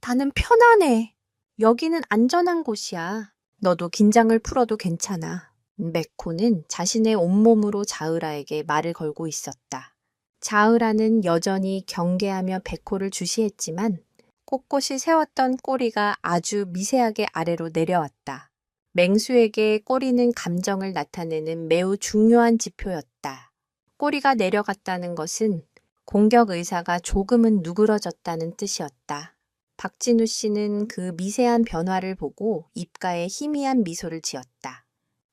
나는 편안해. 여기는 안전한 곳이야. 너도 긴장을 풀어도 괜찮아. 메코는 자신의 온몸으로 자흐라에게 말을 걸고 있었다. 자흐라는 여전히 경계하며 백호를 주시했지만 꼿꼿이 세웠던 꼬리가 아주 미세하게 아래로 내려왔다. 맹수에게 꼬리는 감정을 나타내는 매우 중요한 지표였다. 꼬리가 내려갔다는 것은 공격 의사가 조금은 누그러졌다는 뜻이었다. 박진우 씨는 그 미세한 변화를 보고 입가에 희미한 미소를 지었다.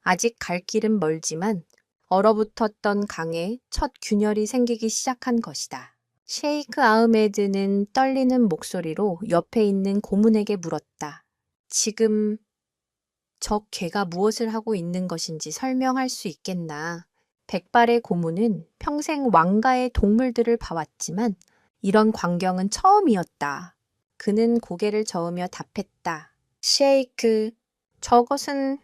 아직 갈 길은 멀지만 얼어붙었던 강에 첫 균열이 생기기 시작한 것이다. 셰이크 아흐메드는 떨리는 목소리로 옆에 있는 고문에게 물었다. 지금 저 개가 무엇을 하고 있는 것인지 설명할 수 있겠나? 백발의 고문은 평생 왕가의 동물들을 봐왔지만 이런 광경은 처음이었다. 그는 고개를 저으며 답했다. 셰이크, 저것은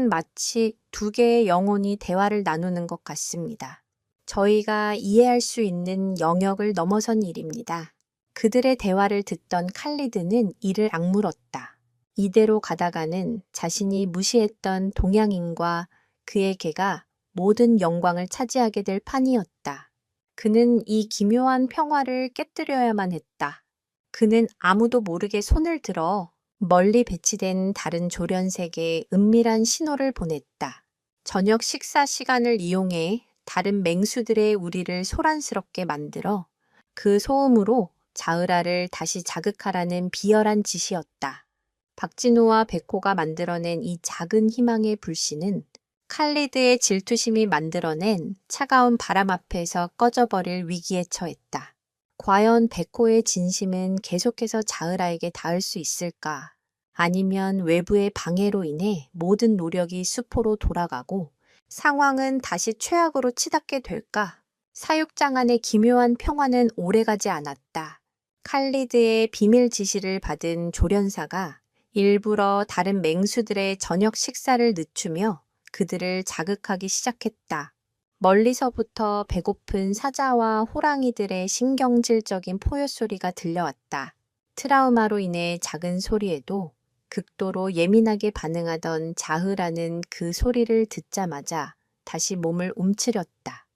마치 두 개의 영혼이 대화를 나누는 것 같습니다. 저희가 이해할 수 있는 영역을 넘어선 일입니다. 그들의 대화를 듣던 칼리드는 이를 악물었다. 이대로 가다가는 자신이 무시했던 동양인과 그의 개가 모든 영광을 차지하게 될 판이었다. 그는 이 기묘한 평화를 깨뜨려야만 했다. 그는 아무도 모르게 손을 들어 멀리 배치된 다른 조련색에 은밀한 신호를 보냈다. 저녁 식사 시간을 이용해 다른 맹수들의 우리를 소란스럽게 만들어 그 소음으로 자흐라를 다시 자극하라는 비열한 지시였다. 박진우와 백호가 만들어낸 이 작은 희망의 불씨는 칼리드의 질투심이 만들어낸 차가운 바람 앞에서 꺼져버릴 위기에 처했다. 과연 백호의 진심은 계속해서 자흐라에게 닿을 수 있을까? 아니면 외부의 방해로 인해 모든 노력이 수포로 돌아가고 상황은 다시 최악으로 치닫게 될까? 사육장 안의 기묘한 평화는 오래가지 않았다. 칼리드의 비밀 지시를 받은 조련사가 일부러 다른 맹수들의 저녁 식사를 늦추며 그들을 자극하기 시작했다. 멀리서부터 배고픈 사자와 호랑이들의 신경질적인 포효 소리가 들려왔다. 트라우마로 인해 작은 소리에도 극도로 예민하게 반응하던 자흐라는 그 소리를 듣자마자 다시 몸을 움츠렸다.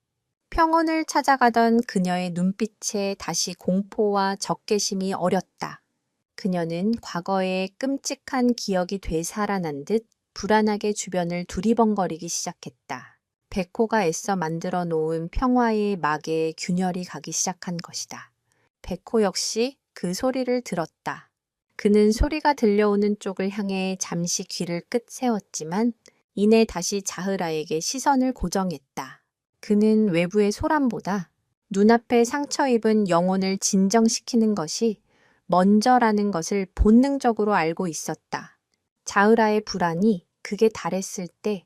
평온을 찾아가던 그녀의 눈빛에 다시 공포와 적개심이 어렸다. 그녀는 과거의 끔찍한 기억이 되살아난 듯 불안하게 주변을 두리번거리기 시작했다. 백호가 애써 만들어 놓은 평화의 막에 균열이 가기 시작한 것이다. 백호 역시 그 소리를 들었다. 그는 소리가 들려오는 쪽을 향해 잠시 귀를 끝 세웠지만 이내 다시 자흐라에게 시선을 고정했다. 그는 외부의 소란보다 눈앞에 상처 입은 영혼을 진정시키는 것이 먼저라는 것을 본능적으로 알고 있었다. 자흐라의 불안이 극에 달했을 때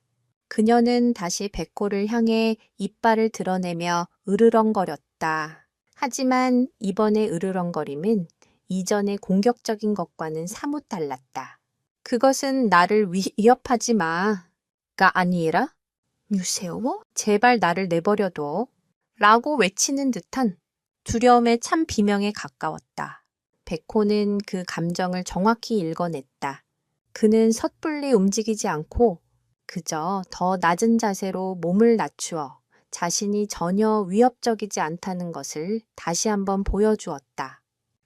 그녀는 다시 백호를 향해 이빨을 드러내며 으르렁거렸다. 하지만 이번의 으르렁거림은 이전의 공격적인 것과는 사뭇 달랐다. 그것은 나를 위협하지 마가 아니라 무서워? 제발 나를 내버려둬. 라고 외치는 듯한 두려움의 참 비명에 가까웠다. 백호는 그 감정을 정확히 읽어냈다. 그는 섣불리 움직이지 않고 그저 더 낮은 자세로 몸을 낮추어 자신이 전혀 위협적이지 않다는 것을 다시 한번 보여주었다.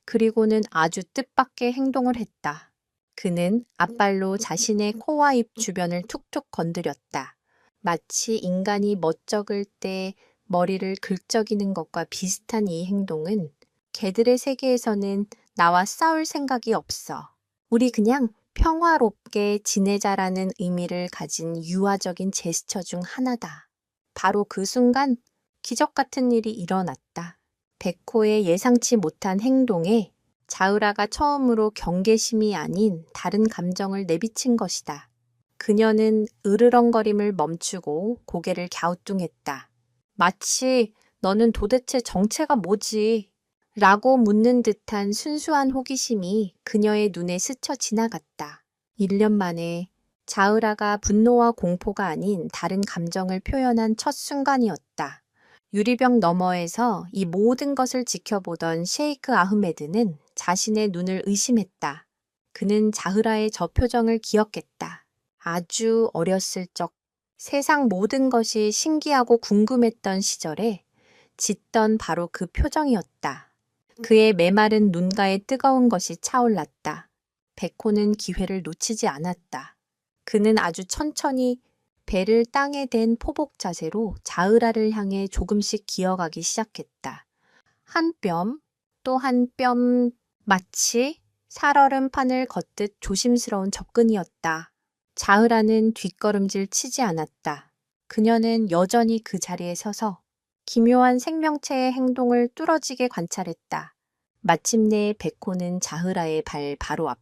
그리고는 아주 뜻밖의 행동을 했다. 그는 앞발로 자신의 코와 입 주변을 툭툭 건드렸다. 마치 인간이 멋쩍을 때 머리를 긁적이는 것과 비슷한 이 행동은 개들의 세계에서는 나와 싸울 생각이 없어. 우리 그냥 평화롭게 지내자라는 의미를 가진 유아적인 제스처 중 하나다. 바로 그 순간 기적 같은 일이 일어났다. 백호의 예상치 못한 행동에 자흐라가 처음으로 경계심이 아닌 다른 감정을 내비친 것이다. 그녀는 으르렁거림을 멈추고 고개를 갸우뚱했다. 마치 너는 도대체 정체가 뭐지? 라고 묻는 듯한 순수한 호기심이 그녀의 눈에 스쳐 지나갔다. 1년 만에 자흐라가 분노와 공포가 아닌 다른 감정을 표현한 첫 순간이었다. 유리병 너머에서 이 모든 것을 지켜보던 셰이크 아흐메드는 자신의 눈을 의심했다. 그는 자흐라의 저 표정을 기억했다. 아주 어렸을 적 세상 모든 것이 신기하고 궁금했던 시절에 짓던 바로 그 표정이었다. 그의 메마른 눈가에 뜨거운 것이 차올랐다. 백호는 기회를 놓치지 않았다. 그는 아주 천천히 배를 땅에 댄 포복 자세로 자흐라를 향해 조금씩 기어가기 시작했다. 한 뼘, 또 한 뼘, 마치 살얼음 판을 걷듯 조심스러운 접근이었다. 자흐라는 뒷걸음질 치지 않았다. 그녀는 여전히 그 자리에 서서 기묘한 생명체의 행동을 뚫어지게 관찰했다. 마침내 백호는 자흐라의 발 바로 앞,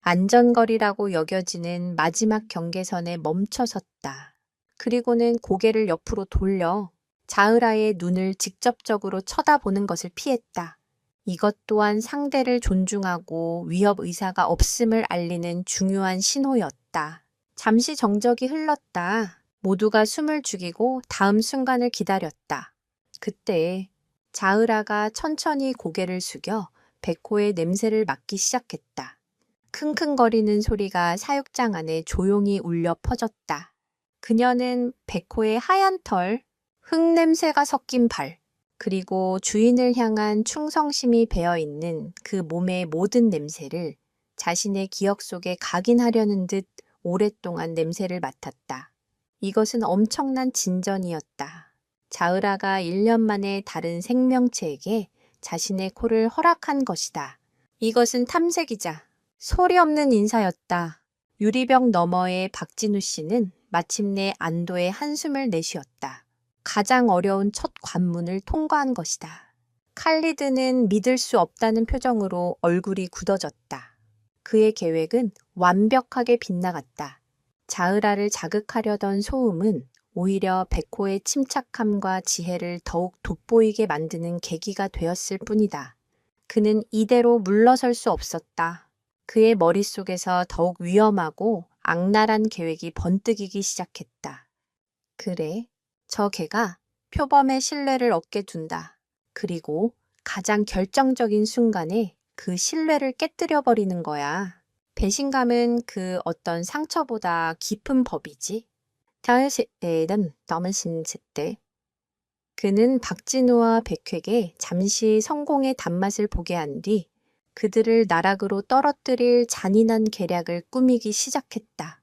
안전거리라고 여겨지는 마지막 경계선에 멈춰섰다. 그리고는 고개를 옆으로 돌려 자흐라의 눈을 직접적으로 쳐다보는 것을 피했다. 이것 또한 상대를 존중하고 위협 의사가 없음을 알리는 중요한 신호였다. 잠시 정적이 흘렀다. 모두가 숨을 죽이고 다음 순간을 기다렸다. 그때 자흐라가 천천히 고개를 숙여 백호의 냄새를 맡기 시작했다. 킁킁거리는 소리가 사육장 안에 조용히 울려 퍼졌다. 그녀는 백호의 하얀 털, 흙냄새가 섞인 발, 그리고 주인을 향한 충성심이 배어있는 그 몸의 모든 냄새를 자신의 기억 속에 각인하려는 듯 오랫동안 냄새를 맡았다. 이것은 엄청난 진전이었다. 자흐라가 1년 만에 다른 생명체에게 자신의 코를 허락한 것이다. 이것은 탐색이자 소리 없는 인사였다. 유리병 너머의 박진우 씨는 마침내 안도의 한숨을 내쉬었다. 가장 어려운 첫 관문을 통과한 것이다. 칼리드는 믿을 수 없다는 표정으로 얼굴이 굳어졌다. 그의 계획은 완벽하게 빗나갔다. 자흐라를 자극하려던 소음은 오히려 백호의 침착함과 지혜를 더욱 돋보이게 만드는 계기가 되었을 뿐이다. 그는 이대로 물러설 수 없었다. 그의 머릿속에서 더욱 위험하고 악랄한 계획이 번뜩이기 시작했다. 그래, 저 개가 표범의 신뢰를 얻게 둔다. 그리고 가장 결정적인 순간에 그 신뢰를 깨뜨려 버리는 거야. 배신감은 그 어떤 상처보다 깊은 법이지. 다윗은 남은 때 그는 박진우와 백회에게 잠시 성공의 단맛을 보게 한 뒤 그들을 나락으로 떨어뜨릴 잔인한 계략을 꾸미기 시작했다.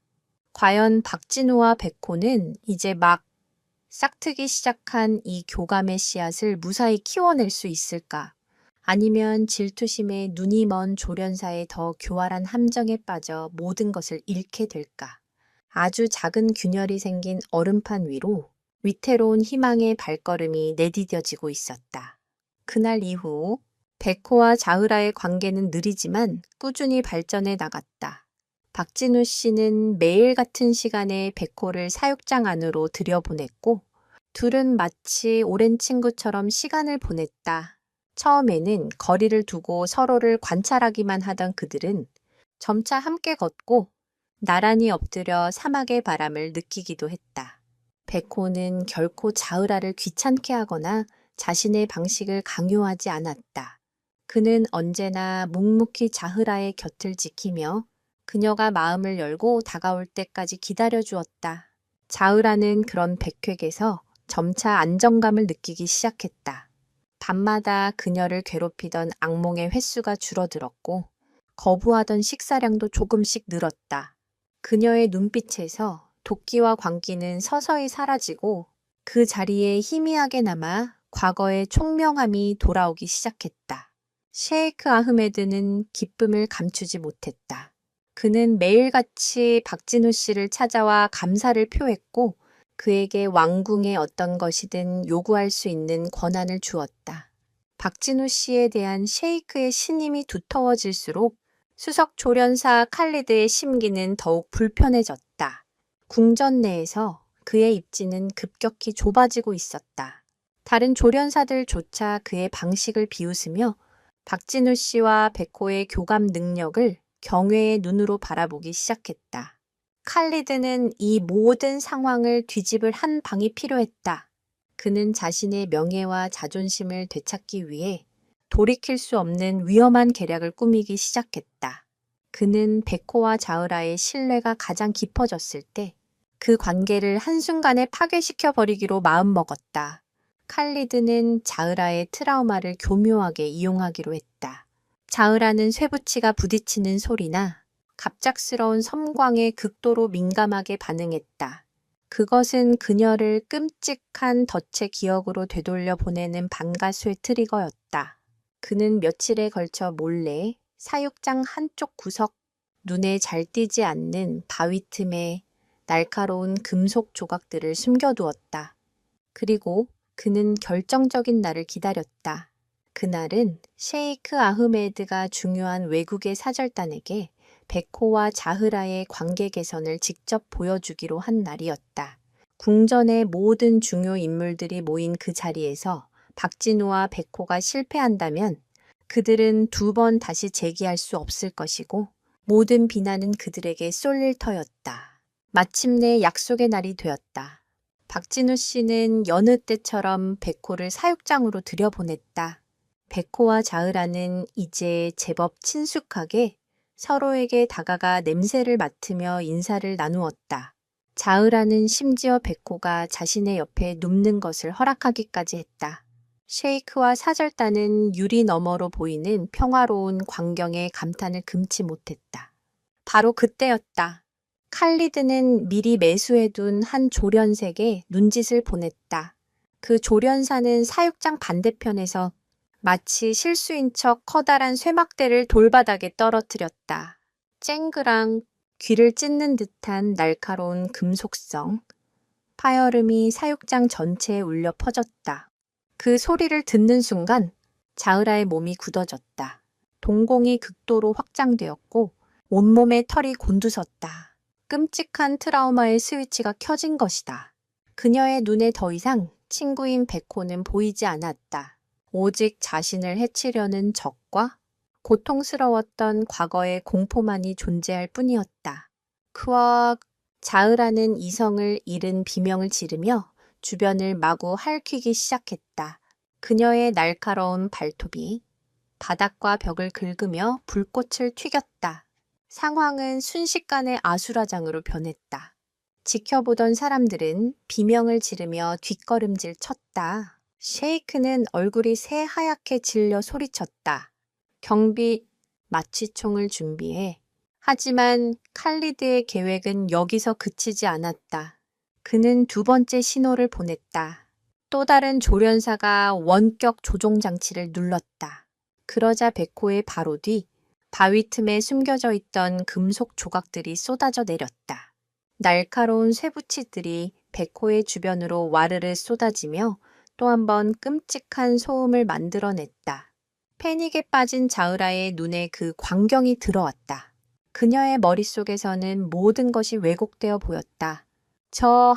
과연 박진우와 백호는 이제 막 싹트기 시작한 이 교감의 씨앗을 무사히 키워낼 수 있을까? 아니면 질투심에 눈이 먼 조련사의 더 교활한 함정에 빠져 모든 것을 잃게 될까? 아주 작은 균열이 생긴 얼음판 위로 위태로운 희망의 발걸음이 내디뎌지고 있었다. 그날 이후 백호와 자흐라의 관계는 느리지만 꾸준히 발전해 나갔다. 박진우 씨는 매일 같은 시간에 백호를 사육장 안으로 들여보냈고 둘은 마치 오랜 친구처럼 시간을 보냈다. 처음에는 거리를 두고 서로를 관찰하기만 하던 그들은 점차 함께 걷고 나란히 엎드려 사막의 바람을 느끼기도 했다. 백호는 결코 자흐라를 귀찮게 하거나 자신의 방식을 강요하지 않았다. 그는 언제나 묵묵히 자흐라의 곁을 지키며 그녀가 마음을 열고 다가올 때까지 기다려주었다. 자흐라는 그런 백획에서 점차 안정감을 느끼기 시작했다. 밤마다 그녀를 괴롭히던 악몽의 횟수가 줄어들었고 거부하던 식사량도 조금씩 늘었다. 그녀의 눈빛에서 도끼와 광기는 서서히 사라지고 그 자리에 희미하게 남아 과거의 총명함이 돌아오기 시작했다. 셰이크 아흐메드는 기쁨을 감추지 못했다. 그는 매일같이 박진우 씨를 찾아와 감사를 표했고 그에게 왕궁의 어떤 것이든 요구할 수 있는 권한을 주었다. 박진우 씨에 대한 셰이크의 신임이 두터워질수록 수석 조련사 칼리드의 심기는 더욱 불편해졌다. 궁전 내에서 그의 입지는 급격히 좁아지고 있었다. 다른 조련사들조차 그의 방식을 비웃으며 박진우 씨와 백호의 교감 능력을 경외의 눈으로 바라보기 시작했다. 칼리드는 이 모든 상황을 뒤집을 한 방이 필요했다. 그는 자신의 명예와 자존심을 되찾기 위해 돌이킬 수 없는 위험한 계략을 꾸미기 시작했다. 그는 백호와 자흐라의 신뢰가 가장 깊어졌을 때 그 관계를 한순간에 파괴시켜 버리기로 마음먹었다. 칼리드는 자흐라의 트라우마를 교묘하게 이용하기로 했다. 자흐라는 쇠붙이가 부딪히는 소리나 갑작스러운 섬광에 극도로 민감하게 반응했다. 그것은 그녀를 끔찍한 덫의 기억으로 되돌려 보내는 반가수의 트리거였다. 그는 며칠에 걸쳐 몰래 사육장 한쪽 구석, 눈에 잘 띄지 않는 바위 틈에 날카로운 금속 조각들을 숨겨두었다. 그리고 그는 결정적인 날을 기다렸다. 그날은 셰이크 아흐메드가 중요한 외국의 사절단에게 백호와 자흐라의 관계 개선을 직접 보여주기로 한 날이었다. 궁전의 모든 중요 인물들이 모인 그 자리에서 박진우와 백호가 실패한다면 그들은 두 번 다시 재기할 수 없을 것이고 모든 비난은 그들에게 쏠릴 터였다. 마침내 약속의 날이 되었다. 박진우 씨는 여느 때처럼 백호를 사육장으로 들여보냈다. 백호와 자흐라는 이제 제법 친숙하게 서로에게 다가가 냄새를 맡으며 인사를 나누었다. 자흐라는 심지어 백호가 자신의 옆에 눕는 것을 허락하기까지 했다. 셰이크와 사절단은 유리 너머로 보이는 평화로운 광경에 감탄을 금치 못했다. 바로 그때였다. 칼리드는 미리 매수해둔 한 조련색에 눈짓을 보냈다. 그 조련사는 사육장 반대편에서 마치 실수인 척 커다란 쇠막대를 돌바닥에 떨어뜨렸다. 쨍그랑 귀를 찢는 듯한 날카로운 금속성, 파열음이 사육장 전체에 울려 퍼졌다. 그 소리를 듣는 순간 자흐라의 몸이 굳어졌다. 동공이 극도로 확장되었고 온몸에 털이 곤두섰다. 끔찍한 트라우마의 스위치가 켜진 것이다. 그녀의 눈에 더 이상 친구인 백호는 보이지 않았다. 오직 자신을 해치려는 적과 고통스러웠던 과거의 공포만이 존재할 뿐이었다. 크악! 자흐라는 이성을 잃은 비명을 지르며 주변을 마구 핥히기 시작했다. 그녀의 날카로운 발톱이 바닥과 벽을 긁으며 불꽃을 튀겼다. 상황은 순식간에 아수라장으로 변했다. 지켜보던 사람들은 비명을 지르며 뒷걸음질 쳤다. 셰이크는 얼굴이 새하얗게 질려 소리쳤다. 경비 마취총을 준비해. 하지만 칼리드의 계획은 여기서 그치지 않았다. 그는 두 번째 신호를 보냈다. 또 다른 조련사가 원격 조종장치를 눌렀다. 그러자 백호의 바로 뒤 바위 틈에 숨겨져 있던 금속 조각들이 쏟아져 내렸다. 날카로운 쇠붙이들이 백호의 주변으로 와르르 쏟아지며 또 한 번 끔찍한 소음을 만들어냈다. 패닉에 빠진 자으라의 눈에 그 광경이 들어왔다. 그녀의 머릿속에서는 모든 것이 왜곡되어 보였다. 저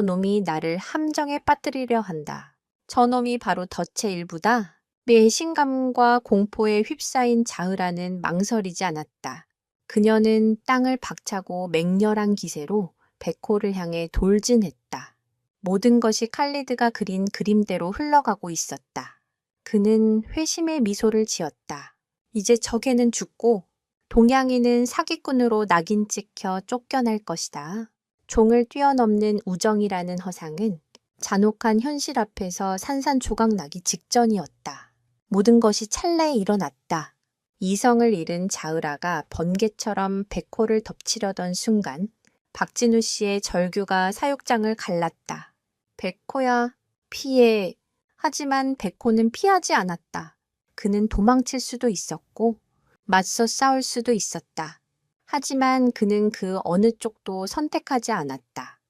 놈이 나를 함정에 빠뜨리려 한다. 저놈이 바로 덫의 일부다. 배신감과 공포에 휩싸인 자으라는 망설이지 않았다. 그녀는 땅을 박차고 맹렬한 기세로 백호를 향해 돌진했다. 모든 것이 칼리드가 그린 그림대로 흘러가고 있었다. 그는 회심의 미소를 지었다. 이제 적에는 죽고 동양인은 사기꾼으로 낙인 찍혀 쫓겨날 것이다. 종을 뛰어넘는 우정이라는 허상은 잔혹한 현실 앞에서 산산조각 나기 직전이었다. 모든 것이 찰나에 일어났다. 이성을 잃은 자으라가 번개처럼 백호를 덮치려던 순간 박진우 씨의 절규가 사육장을 갈랐다. 백호야, 피해. 하지만 백호는 피하지 않았다. 그는 도망칠 수도 있었고 맞서 싸울 수도 있었다. 하지만 그는 그 어느 쪽도 선택하지 않았다.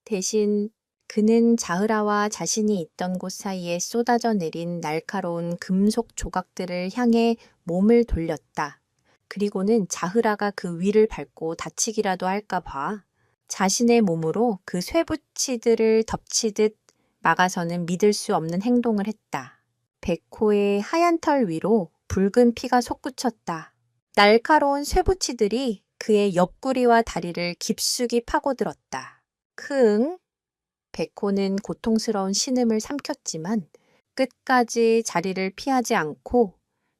대신 그는 자으라와 자신이 있던 곳 사이에 쏟아져 내린 날카로운 금속 조각들을 향해 몸을 돌렸다. 그리고는 자으라가 그 위를 밟고 다치기라도 할까 봐 자신의 몸으로 그 쇠붙이들을 덮치듯 막아서는 믿을 수 없는 행동을 했다. 백호의 하얀 털 위로 붉은 피가 솟구쳤다. 날카로운 쇠붙이들이 그의 옆구리와 다리를 깊숙이 파고들었다. 크응. 백호는 고통스러운 신음을 삼켰지만 끝까지 자리를 피하지 않고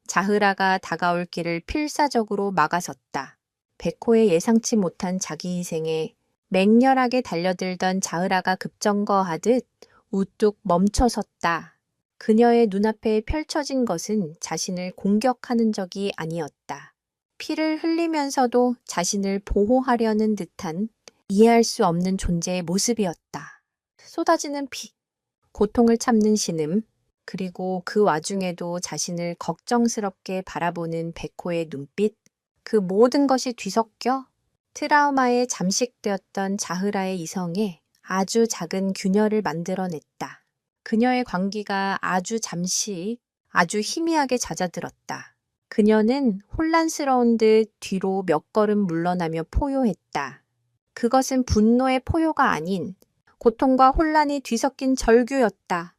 자흐라가 다가올 길을 필사적으로 막아섰다. 백호의 예상치 못한 자기 희생에 맹렬하게 달려들던 자흐라가 급정거하듯 우뚝 멈춰섰다. 그녀의 눈앞에 펼쳐진 것은 자신을 공격하는 적이 아니었다. 피를 흘리면서도 자신을 보호하려는 듯한 이해할 수 없는 존재의 모습이었다. 쏟아지는 피, 고통을 참는 신음, 그리고 그 와중에도 자신을 걱정스럽게 바라보는 백호의 눈빛, 그 모든 것이 뒤섞여 트라우마에 잠식되었던 자흐라의 이성에 아주 작은 균열을 만들어냈다. 그녀의 광기가 아주 잠시, 아주 희미하게 잦아들었다. 그녀는 혼란스러운 듯 뒤로 몇 걸음 물러나며 포효했다. 그것은 분노의 포효가 아닌 고통과 혼란이 뒤섞인 절규였다.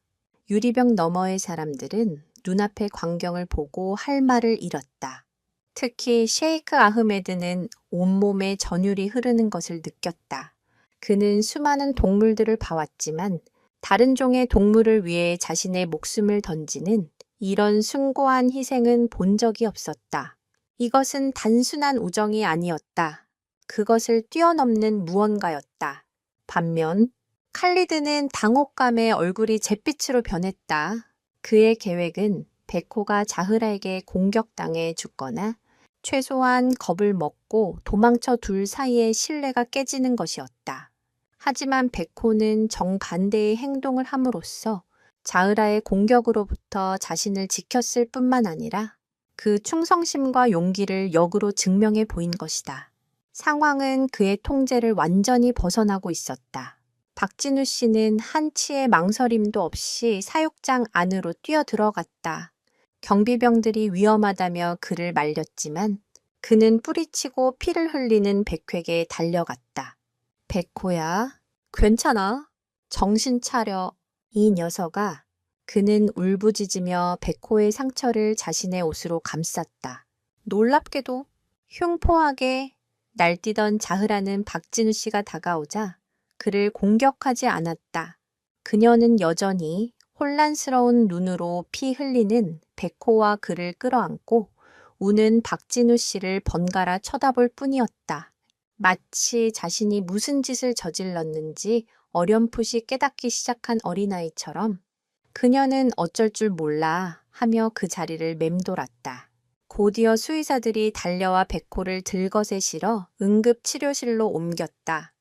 유리병 너머의 사람들은 눈앞의 광경을 보고 할 말을 잃었다. 특히 셰이크 아흐메드는 온몸에 전율이 흐르는 것을 느꼈다. 그는 수많은 동물들을 봐왔지만 다른 종의 동물을 위해 자신의 목숨을 던지는 이런 숭고한 희생은 본 적이 없었다. 이것은 단순한 우정이 아니었다. 그것을 뛰어넘는 무언가였다. 반면 칼리드는 당혹감에 얼굴이 잿빛으로 변했다. 그의 계획은 백호가 자흐라에게 공격당해 죽거나 최소한 겁을 먹고 도망쳐 둘 사이의 신뢰가 깨지는 것이었다. 하지만 백호는 정반대의 행동을 함으로써 자흐라의 공격으로부터 자신을 지켰을 뿐만 아니라 그 충성심과 용기를 역으로 증명해 보인 것이다. 상황은 그의 통제를 완전히 벗어나고 있었다. 박진우 씨는 한치의 망설임도 없이 사육장 안으로 뛰어들어갔다. 경비병들이 위험하다며 그를 말렸지만 그는 뿌리치고 피를 흘리는 백회에게 달려갔다. 백호야, 괜찮아. 정신 차려. 이 녀석아. 그는 울부짖으며 백호의 상처를 자신의 옷으로 감쌌다. 놀랍게도 흉포하게 날뛰던 자흐라는 박진우 씨가 다가오자 그를 공격하지 않았다. 그녀는 여전히 혼란스러운 눈으로 피 흘리는 백호와 그를 끌어안고 우는 박진우 씨를 번갈아 쳐다볼 뿐이었다. 마치 자신이 무슨 짓을 저질렀는지 어렴풋이 깨닫기 시작한 어린아이처럼 그녀는 어쩔 줄 몰라 하며 그 자리를 맴돌았다. 곧이어 수의사들이 달려와 백호를 들것에 실어 응급치료실로 옮겼다.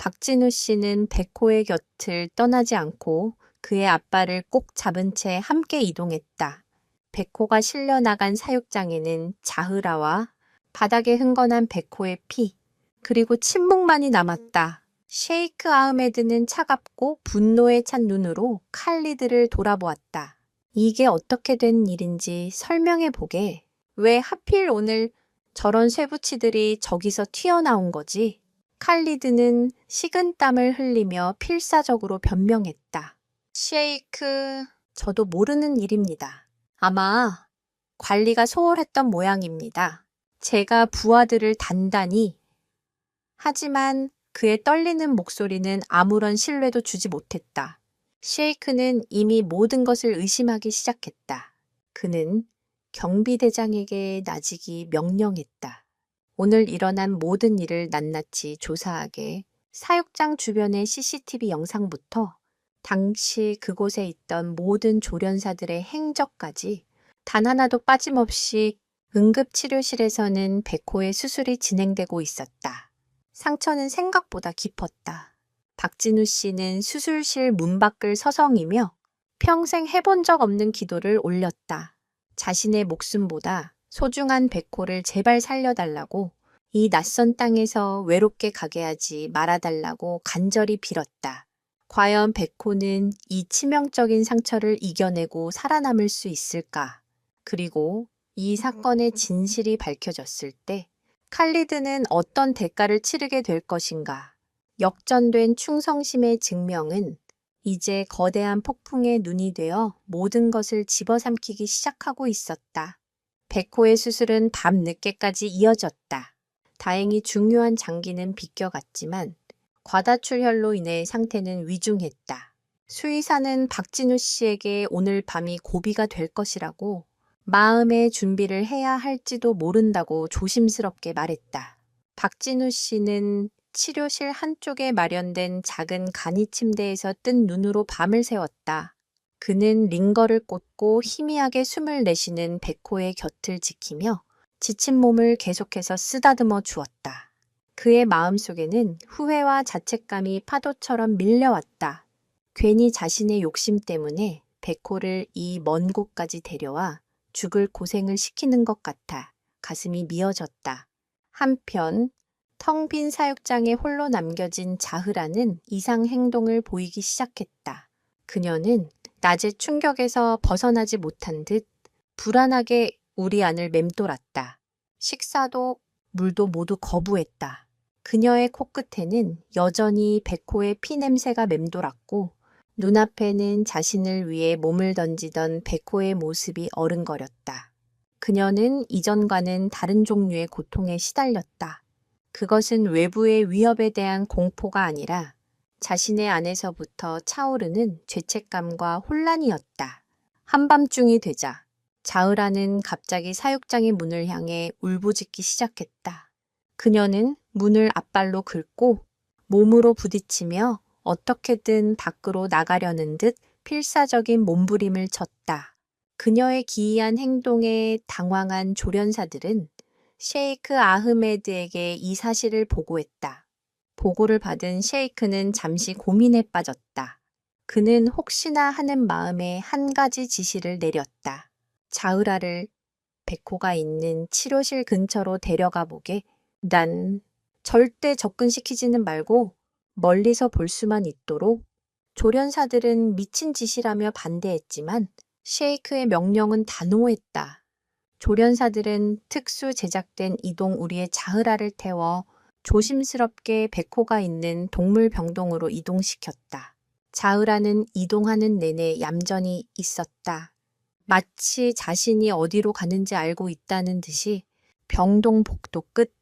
박진우 씨는 백호의 곁을 떠나지 않고 그의 앞발을 꼭 잡은 채 함께 이동했다. 백호가 실려 나간 사육장에는 자흐라와 바닥에 흥건한 백호의 피, 그리고 침묵만이 남았다. 셰이크 아흐메드는 차갑고 분노에 찬 눈으로 칼리드를 돌아보았다. 이게 어떻게 된 일인지 설명해 보게. 왜 하필 오늘 저런 쇠붙이들이 저기서 튀어나온 거지? 칼리드는 식은땀을 흘리며 필사적으로 변명했다. 셰이크, 저도 모르는 일입니다. 아마 관리가 소홀했던 모양입니다. 제가 부하들을 단단히, 하지만 그의 떨리는 목소리는 아무런 신뢰도 주지 못했다. 셰이크는 이미 모든 것을 의심하기 시작했다. 그는 경비대장에게 나지기 명령했다. 오늘 일어난 모든 일을 낱낱이 조사하게, 사육장 주변의 CCTV 영상부터 당시 그곳에 있던 모든 조련사들의 행적까지 단 하나도 빠짐없이 응급치료실에서는 백호의 수술이 진행되고 있었다. 상처는 생각보다 깊었다. 박진우 씨는 수술실 문 밖을 서성이며 평생 해본 적 없는 기도를 올렸다. 자신의 목숨보다 소중한 백호를 제발 살려달라고, 이 낯선 땅에서 외롭게 가게 하지 말아달라고 간절히 빌었다. 과연 백호는 이 치명적인 상처를 이겨내고 살아남을 수 있을까? 그리고 이 사건의 진실이 밝혀졌을 때 칼리드는 어떤 대가를 치르게 될 것인가? 역전된 충성심의 증명은 이제 거대한 폭풍의 눈이 되어 모든 것을 집어삼키기 시작하고 있었다. 백호의 수술은 밤 늦게까지 이어졌다. 다행히 중요한 장기는 비껴갔지만 과다출혈로 인해 상태는 위중했다. 수의사는 박진우 씨에게 오늘 밤이 고비가 될 것이라고, 마음의 준비를 해야 할지도 모른다고 조심스럽게 말했다. 박진우 씨는 치료실 한쪽에 마련된 작은 간이 침대에서 뜬 눈으로 밤을 새웠다. 그는 링거를 꽂고 희미하게 숨을 내쉬는 백호의 곁을 지키며 지친 몸을 계속해서 쓰다듬어 주었다. 그의 마음속에는 후회와 자책감이 파도처럼 밀려왔다. 괜히 자신의 욕심 때문에 백호를 이 먼 곳까지 데려와 죽을 고생을 시키는 것 같아 가슴이 미어졌다. 한편 텅 빈 사육장에 홀로 남겨진 자흐라는 이상 행동을 보이기 시작했다. 그녀는 낮의 충격에서 벗어나지 못한 듯 불안하게 우리 안을 맴돌았다. 식사도 물도 모두 거부했다. 그녀의 코끝에는 여전히 백호의 피 냄새가 맴돌았고 눈앞에는 자신을 위해 몸을 던지던 백호의 모습이 어른거렸다. 그녀는 이전과는 다른 종류의 고통에 시달렸다. 그것은 외부의 위협에 대한 공포가 아니라 자신의 안에서부터 차오르는 죄책감과 혼란이었다. 한밤중이 되자 자흐라는 갑자기 사육장의 문을 향해 울부짖기 시작했다. 그녀는 문을 앞발로 긁고 몸으로 부딪히며 어떻게든 밖으로 나가려는 듯 필사적인 몸부림을 쳤다. 그녀의 기이한 행동에 당황한 조련사들은 셰이크 아흐메드에게 이 사실을 보고했다. 보고를 받은 셰이크는 잠시 고민에 빠졌다. 그는 혹시나 하는 마음에 한 가지 지시를 내렸다. 자흐라를 백호가 있는 치료실 근처로 데려가 보게. 난 절대 접근시키지는 말고 멀리서 볼 수만 있도록. 조련사들은 미친 짓이라며 반대했지만 셰이크의 명령은 단호했다. 조련사들은 특수 제작된 이동 우리의 자흐라를 태워 조심스럽게 백호가 있는 동물병동으로 이동시켰다. 자흐라는 이동하는 내내 얌전히 있었다. 마치 자신이 어디로 가는지 알고 있다는 듯이 병동 복도 끝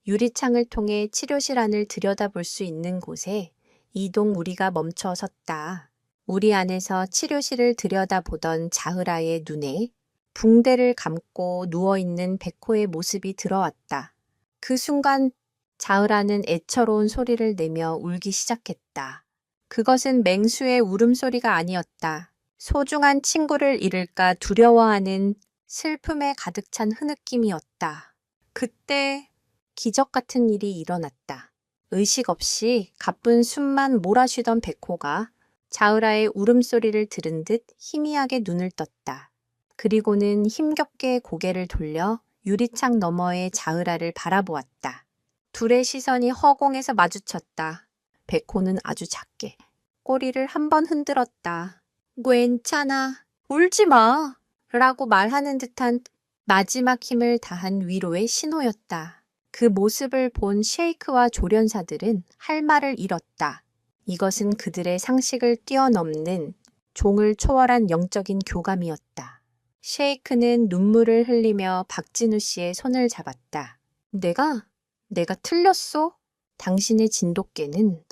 유리창을 통해 치료실 안을 들여다볼 수 있는 곳에 이동 우리가 멈춰 섰다. 우리 안에서 치료실을 들여다보던 자흐라의 눈에 붕대를 감고 누워있는 백호의 모습이 들어왔다. 그 순간 자흐라는 애처로운 소리를 내며 울기 시작했다. 그것은 맹수의 울음소리가 아니었다. 소중한 친구를 잃을까 두려워하는 슬픔에 가득 찬 흐느낌이었다. 그때 기적 같은 일이 일어났다. 의식 없이 가쁜 숨만 몰아쉬던 백호가 자흐라의 울음소리를 들은 듯 희미하게 눈을 떴다. 그리고는 힘겹게 고개를 돌려 유리창 너머의 자으라를 바라보았다. 둘의 시선이 허공에서 마주쳤다. 백호는 아주 작게 꼬리를 한번 흔들었다. 괜찮아. 울지 마. 라고 말하는 듯한 마지막 힘을 다한 위로의 신호였다. 그 모습을 본 셰이크와 조련사들은 할 말을 잃었다. 이것은 그들의 상식을 뛰어넘는 종을 초월한 영적인 교감이었다. 셰이크는 눈물을 흘리며 박진우 씨의 손을 잡았다. 내가 틀렸어? 당신의 진돗개는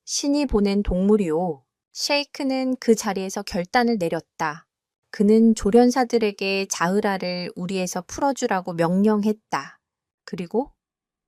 신이 보낸 동물이오. 셰이크는 그 자리에서 결단을 내렸다. 그는 조련사들에게 자으라를 우리에서 풀어주라고 명령했다. 그리고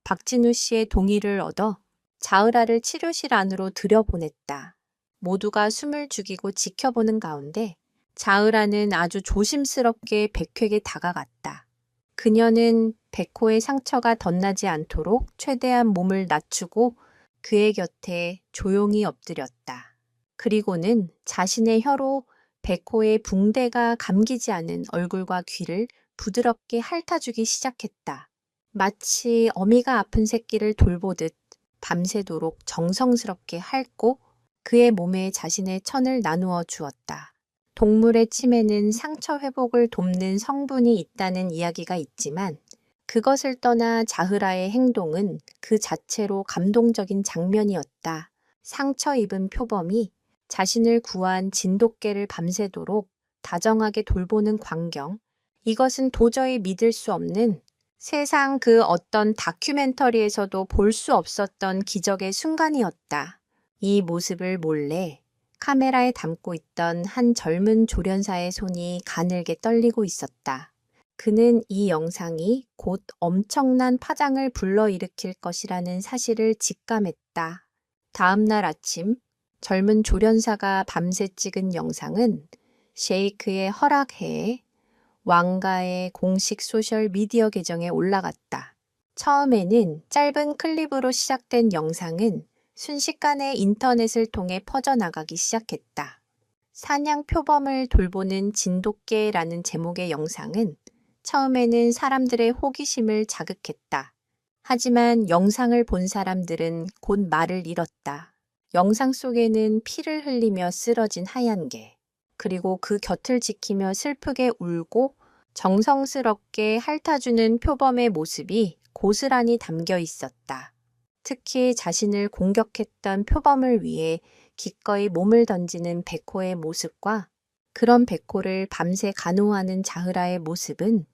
박진우 씨의 동의를 얻어 자으라를 치료실 안으로 들여보냈다. 모두가 숨을 죽이고 지켜보는 가운데 자으라는 아주 조심스럽게 백호에게 다가갔다. 그녀는 백호의 상처가 덧나지 않도록 최대한 몸을 낮추고 그의 곁에 조용히 엎드렸다. 그리고는 자신의 혀로 백호의 붕대가 감기지 않은 얼굴과 귀를 부드럽게 핥아주기 시작했다. 마치 어미가 아픈 새끼를 돌보듯 밤새도록 정성스럽게 핥고 그의 몸에 자신의 천을 나누어 주었다. 동물의 침에는 상처 회복을 돕는 성분이 있다는 이야기가 있지만 그것을 떠나 자흐라의 행동은 그 자체로 감동적인 장면이었다. 상처 입은 표범이 자신을 구한 진돗개를 밤새도록 다정하게 돌보는 광경. 이것은 도저히 믿을 수 없는 세상 그 어떤 다큐멘터리에서도 볼 수 없었던 기적의 순간이었다. 이 모습을 몰래 카메라에 담고 있던 한 젊은 조련사의 손이 가늘게 떨리고 있었다. 그는 이 영상이 곧 엄청난 파장을 불러일으킬 것이라는 사실을 직감했다. 다음 날 아침 젊은 조련사가 밤새 찍은 영상은 셰이크의 허락해에 왕가의 공식 소셜 미디어 계정에 올라갔다. 처음에는 짧은 클립으로 시작된 영상은 순식간에 인터넷을 통해 퍼져나가기 시작했다. 사냥 표범을 돌보는 진돗개라는 제목의 영상은 처음에는 사람들의 호기심을 자극했다. 하지만 영상을 본 사람들은 곧 말을 잃었다. 영상 속에는 피를 흘리며 쓰러진 하얀 개, 그리고 그 곁을 지키며 슬프게 울고 정성스럽게 핥아주는 표범의 모습이 고스란히 담겨 있었다. 특히 자신을 공격했던 표범을 위해 기꺼이 몸을 던지는 백호의 모습과 그런 백호를 밤새 간호하는 자흐라의 모습은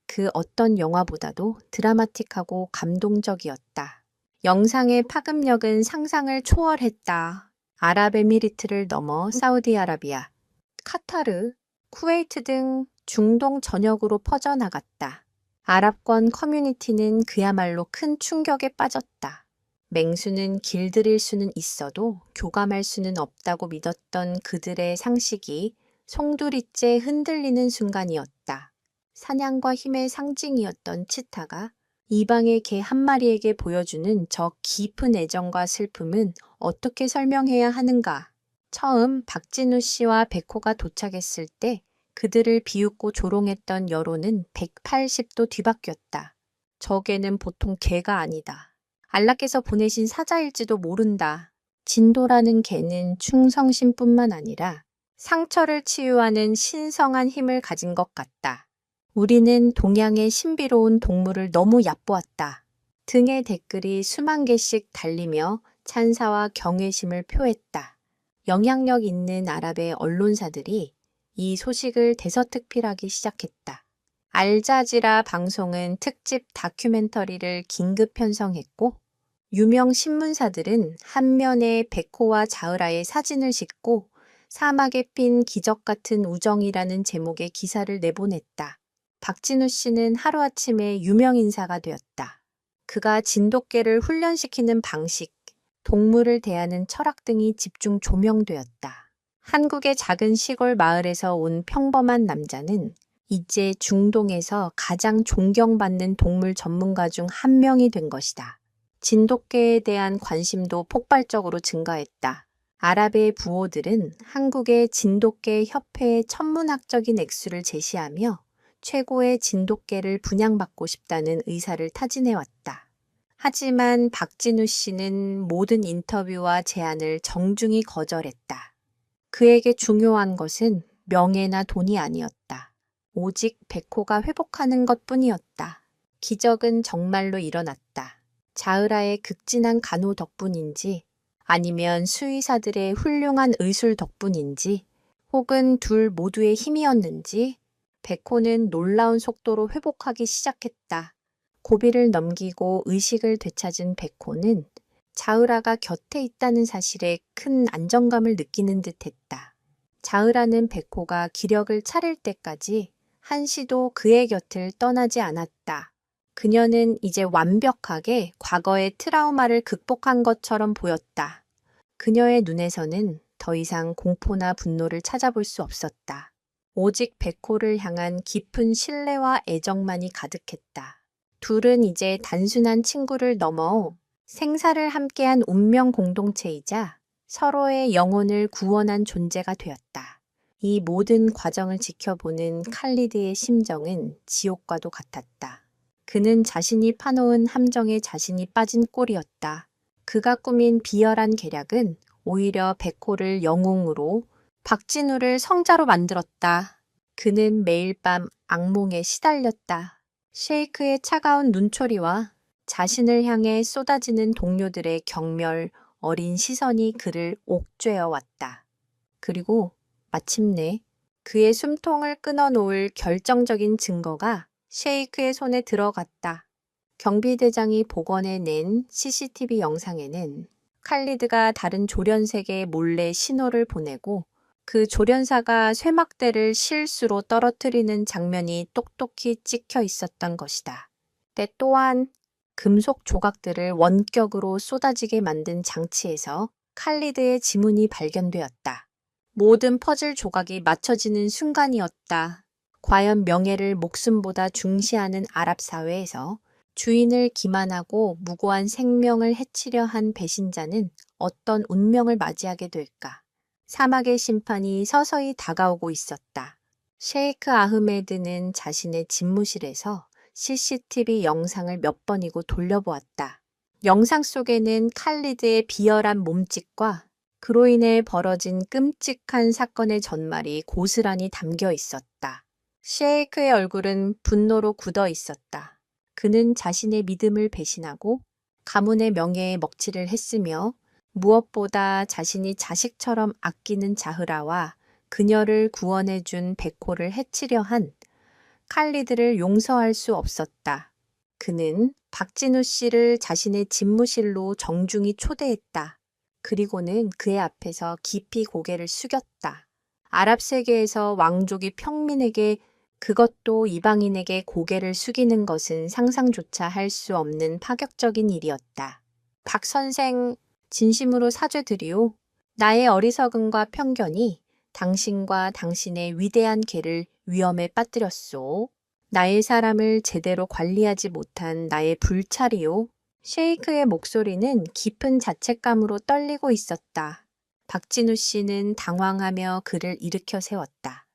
그 어떤 영화보다도 드라마틱하고 감동적이었다. 영상의 파급력은 상상을 초월했다. 아랍에미리트를 넘어 사우디아라비아, 카타르, 쿠웨이트 등 중동 전역으로 퍼져나갔다. 아랍권 커뮤니티는 그야말로 큰 충격에 빠졌다. 맹수는 길들일 수는 있어도 교감할 수는 없다고 믿었던 그들의 상식이 송두리째 흔들리는 순간이었다. 사냥과 힘의 상징이었던 치타가 이방의 개 한 마리에게 보여주는 저 깊은 애정과 슬픔은 어떻게 설명해야 하는가? 처음 박진우 씨와 백호가 도착했을 때 그들을 비웃고 조롱했던 여론은 180도 뒤바뀌었다. 저 개는 보통 개가 아니다. 알라께서 보내신 사자일지도 모른다. 진도라는 개는 충성심뿐만 아니라 상처를 치유하는 신성한 힘을 가진 것 같다. 우리는 동양의 신비로운 동물을 너무 얕보았다. 등의 댓글이 수만 개씩 달리며 찬사와 경외심을 표했다. 영향력 있는 아랍의 언론사들이 이 소식을 대서특필하기 시작했다. 알자지라 방송은 특집 다큐멘터리를 긴급 편성했고 유명 신문사들은 한 면에 백호와 자흐라의 사진을 싣고 사막에 핀 기적 같은 우정이라는 제목의 기사를 내보냈다. 박진우 씨는 하루아침에 유명 인사가 되었다. 그가 진돗개를 훈련시키는 방식, 동물을 대하는 철학 등이 집중 조명되었다. 한국의 작은 시골 마을에서 온 평범한 남자는 이제 중동에서 가장 존경받는 동물 전문가 중 한 명이 된 것이다. 진돗개에 대한 관심도 폭발적으로 증가했다. 아랍의 부호들은 한국의 진돗개 협회에 천문학적인 액수를 제시하며 최고의 진돗개를 분양받고 싶다는 의사를 타진해왔다. 하지만 박진우 씨는 모든 인터뷰와 제안을 정중히 거절했다. 그에게 중요한 것은 명예나 돈이 아니었다. 오직 백호가 회복하는 것뿐이었다. 기적은 정말로 일어났다. 자흐라의 극진한 간호 덕분인지 아니면 수의사들의 훌륭한 의술 덕분인지 혹은 둘 모두의 힘이었는지 백호는 놀라운 속도로 회복하기 시작했다. 고비를 넘기고 의식을 되찾은 백호는 자흐라가 곁에 있다는 사실에 큰 안정감을 느끼는 듯했다. 자흐라는 백호가 기력을 차릴 때까지 한시도 그의 곁을 떠나지 않았다. 그녀는 이제 완벽하게 과거의 트라우마를 극복한 것처럼 보였다. 그녀의 눈에서는 더 이상 공포나 분노를 찾아볼 수 없었다. 오직 백호를 향한 깊은 신뢰와 애정만이 가득했다. 둘은 이제 단순한 친구를 넘어 생사를 함께한 운명 공동체이자 서로의 영혼을 구원한 존재가 되었다. 이 모든 과정을 지켜보는 칼리드의 심정은 지옥과도 같았다. 그는 자신이 파놓은 함정에 자신이 빠진 꼴이었다. 그가 꾸민 비열한 계략은 오히려 백호를 영웅으로, 박진우를 성자로 만들었다. 그는 매일 밤 악몽에 시달렸다. 셰이크의 차가운 눈초리와 자신을 향해 쏟아지는 동료들의 경멸, 어린 시선이 그를 옥죄어 왔다. 그리고 마침내 그의 숨통을 끊어놓을 결정적인 증거가 셰이크의 손에 들어갔다. 경비대장이 복원해낸 CCTV 영상에는 칼리드가 다른 조련색에 몰래 신호를 보내고 그 조련사가 쇠막대를 실수로 떨어뜨리는 장면이 똑똑히 찍혀 있었던 것이다. 때 또한 금속 조각들을 원격으로 쏟아지게 만든 장치에서 칼리드의 지문이 발견되었다. 모든 퍼즐 조각이 맞춰지는 순간이었다. 과연 명예를 목숨보다 중시하는 아랍 사회에서 주인을 기만하고 무고한 생명을 해치려 한 배신자는 어떤 운명을 맞이하게 될까? 사막의 심판이 서서히 다가오고 있었다. 셰이크 아흐메드는 자신의 집무실에서 CCTV 영상을 몇 번이고 돌려보았다. 영상 속에는 칼리드의 비열한 몸짓과 그로 인해 벌어진 끔찍한 사건의 전말이 고스란히 담겨 있었다. 셰이크의 얼굴은 분노로 굳어 있었다. 그는 자신의 믿음을 배신하고 가문의 명예에 먹칠을 했으며 무엇보다 자신이 자식처럼 아끼는 자흐라와 그녀를 구원해준 백호를 해치려 한 칼리드를 용서할 수 없었다. 그는 박진우 씨를 자신의 집무실로 정중히 초대했다. 그리고는 그의 앞에서 깊이 고개를 숙였다. 아랍 세계에서 왕족이 평민에게, 그것도 이방인에게 고개를 숙이는 것은 상상조차 할 수 없는 파격적인 일이었다. 박 선생, 진심으로 사죄드리오. 나의 어리석음과 편견이 당신과 당신의 위대한 계를 위험에 빠뜨렸소. 나의 사람을 제대로 관리하지 못한 나의 불찰이오. 셰이크의 목소리는 깊은 자책감으로 떨리고 있었다. 박진우 씨는 당황하며 그를 일으켜 세웠다.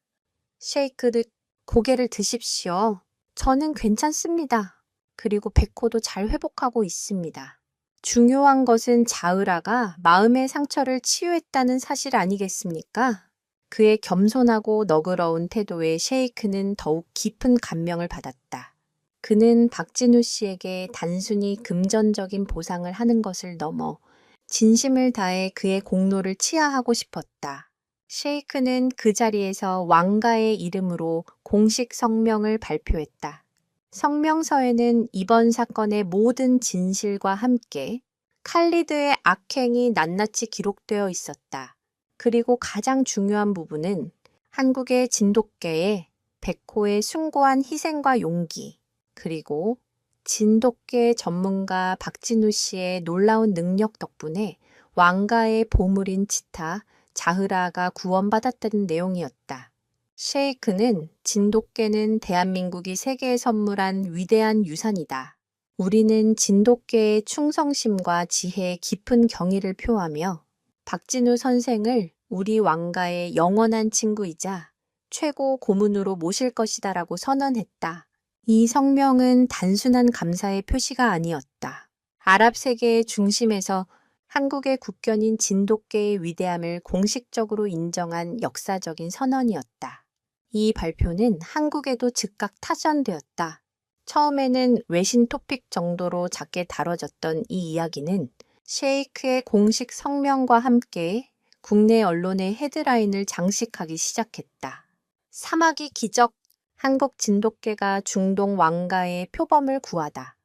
셰이크드, 고개를 드십시오. 저는 괜찮습니다. 그리고 백호도 잘 회복하고 있습니다. 중요한 것은 자흐라가 마음의 상처를 치유했다는 사실 아니겠습니까? 그의 겸손하고 너그러운 태도에 셰이크는 더욱 깊은 감명을 받았다. 그는 박진우 씨에게 단순히 금전적인 보상을 하는 것을 넘어 진심을 다해 그의 공로를 치하하고 싶었다. 셰이크는 그 자리에서 왕가의 이름으로 공식 성명을 발표했다. 성명서에는 이번 사건의 모든 진실과 함께 칼리드의 악행이 낱낱이 기록되어 있었다. 그리고 가장 중요한 부분은 한국의 진돗개의 백호의 숭고한 희생과 용기, 그리고 진돗개 전문가 박진우 씨의 놀라운 능력 덕분에 왕가의 보물인 치타, 자흐라가 구원받았다는 내용이었다. 셰이크는 진돗개는 대한민국이 세계에 선물한 위대한 유산이다. 우리는 진돗개의 충성심과 지혜에 깊은 경의를 표하며 박진우 선생을 우리 왕가의 영원한 친구이자 최고 고문으로 모실 것이다라고 선언했다. 이 성명은 단순한 감사의 표시가 아니었다. 아랍 세계의 중심에서 한국의 국견인 진돗개의 위대함을 공식적으로 인정한 역사적인 선언이었다. 이 발표는 한국에도 즉각 타전되었다. 처음에는 외신 토픽 정도로 작게 다뤄졌던 이 이야기는 셰이크의 공식 성명과 함께 국내 언론의 헤드라인을 장식하기 시작했다. 사마귀 기적, 한국 진돗개가 중동 왕가의 표범을 구하다.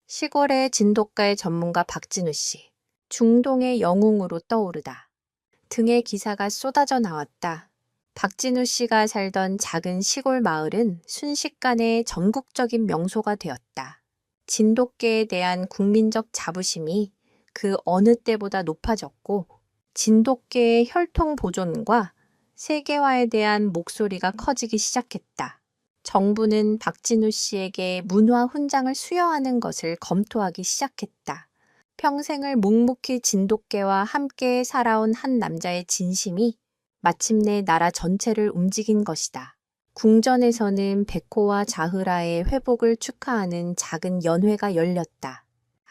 시골의 진돗가의 전문가 박진우 씨, 중동의 영웅으로 떠오르다. 등의 기사가 쏟아져 나왔다. 박진우 씨가 살던 작은 시골 마을은 순식간에 전국적인 명소가 되었다. 진돗개에 대한 국민적 자부심이 그 어느 때보다 높아졌고 진돗개의 혈통 보존과 세계화에 대한 목소리가 커지기 시작했다. 정부는 박진우 씨에게 문화 훈장을 수여하는 것을 검토하기 시작했다. 평생을 묵묵히 진돗개와 함께 살아온 한 남자의 진심이 마침내 나라 전체를 움직인 것이다. 궁전에서는 백호와 자흐라의 회복을 축하하는 작은 연회가 열렸다.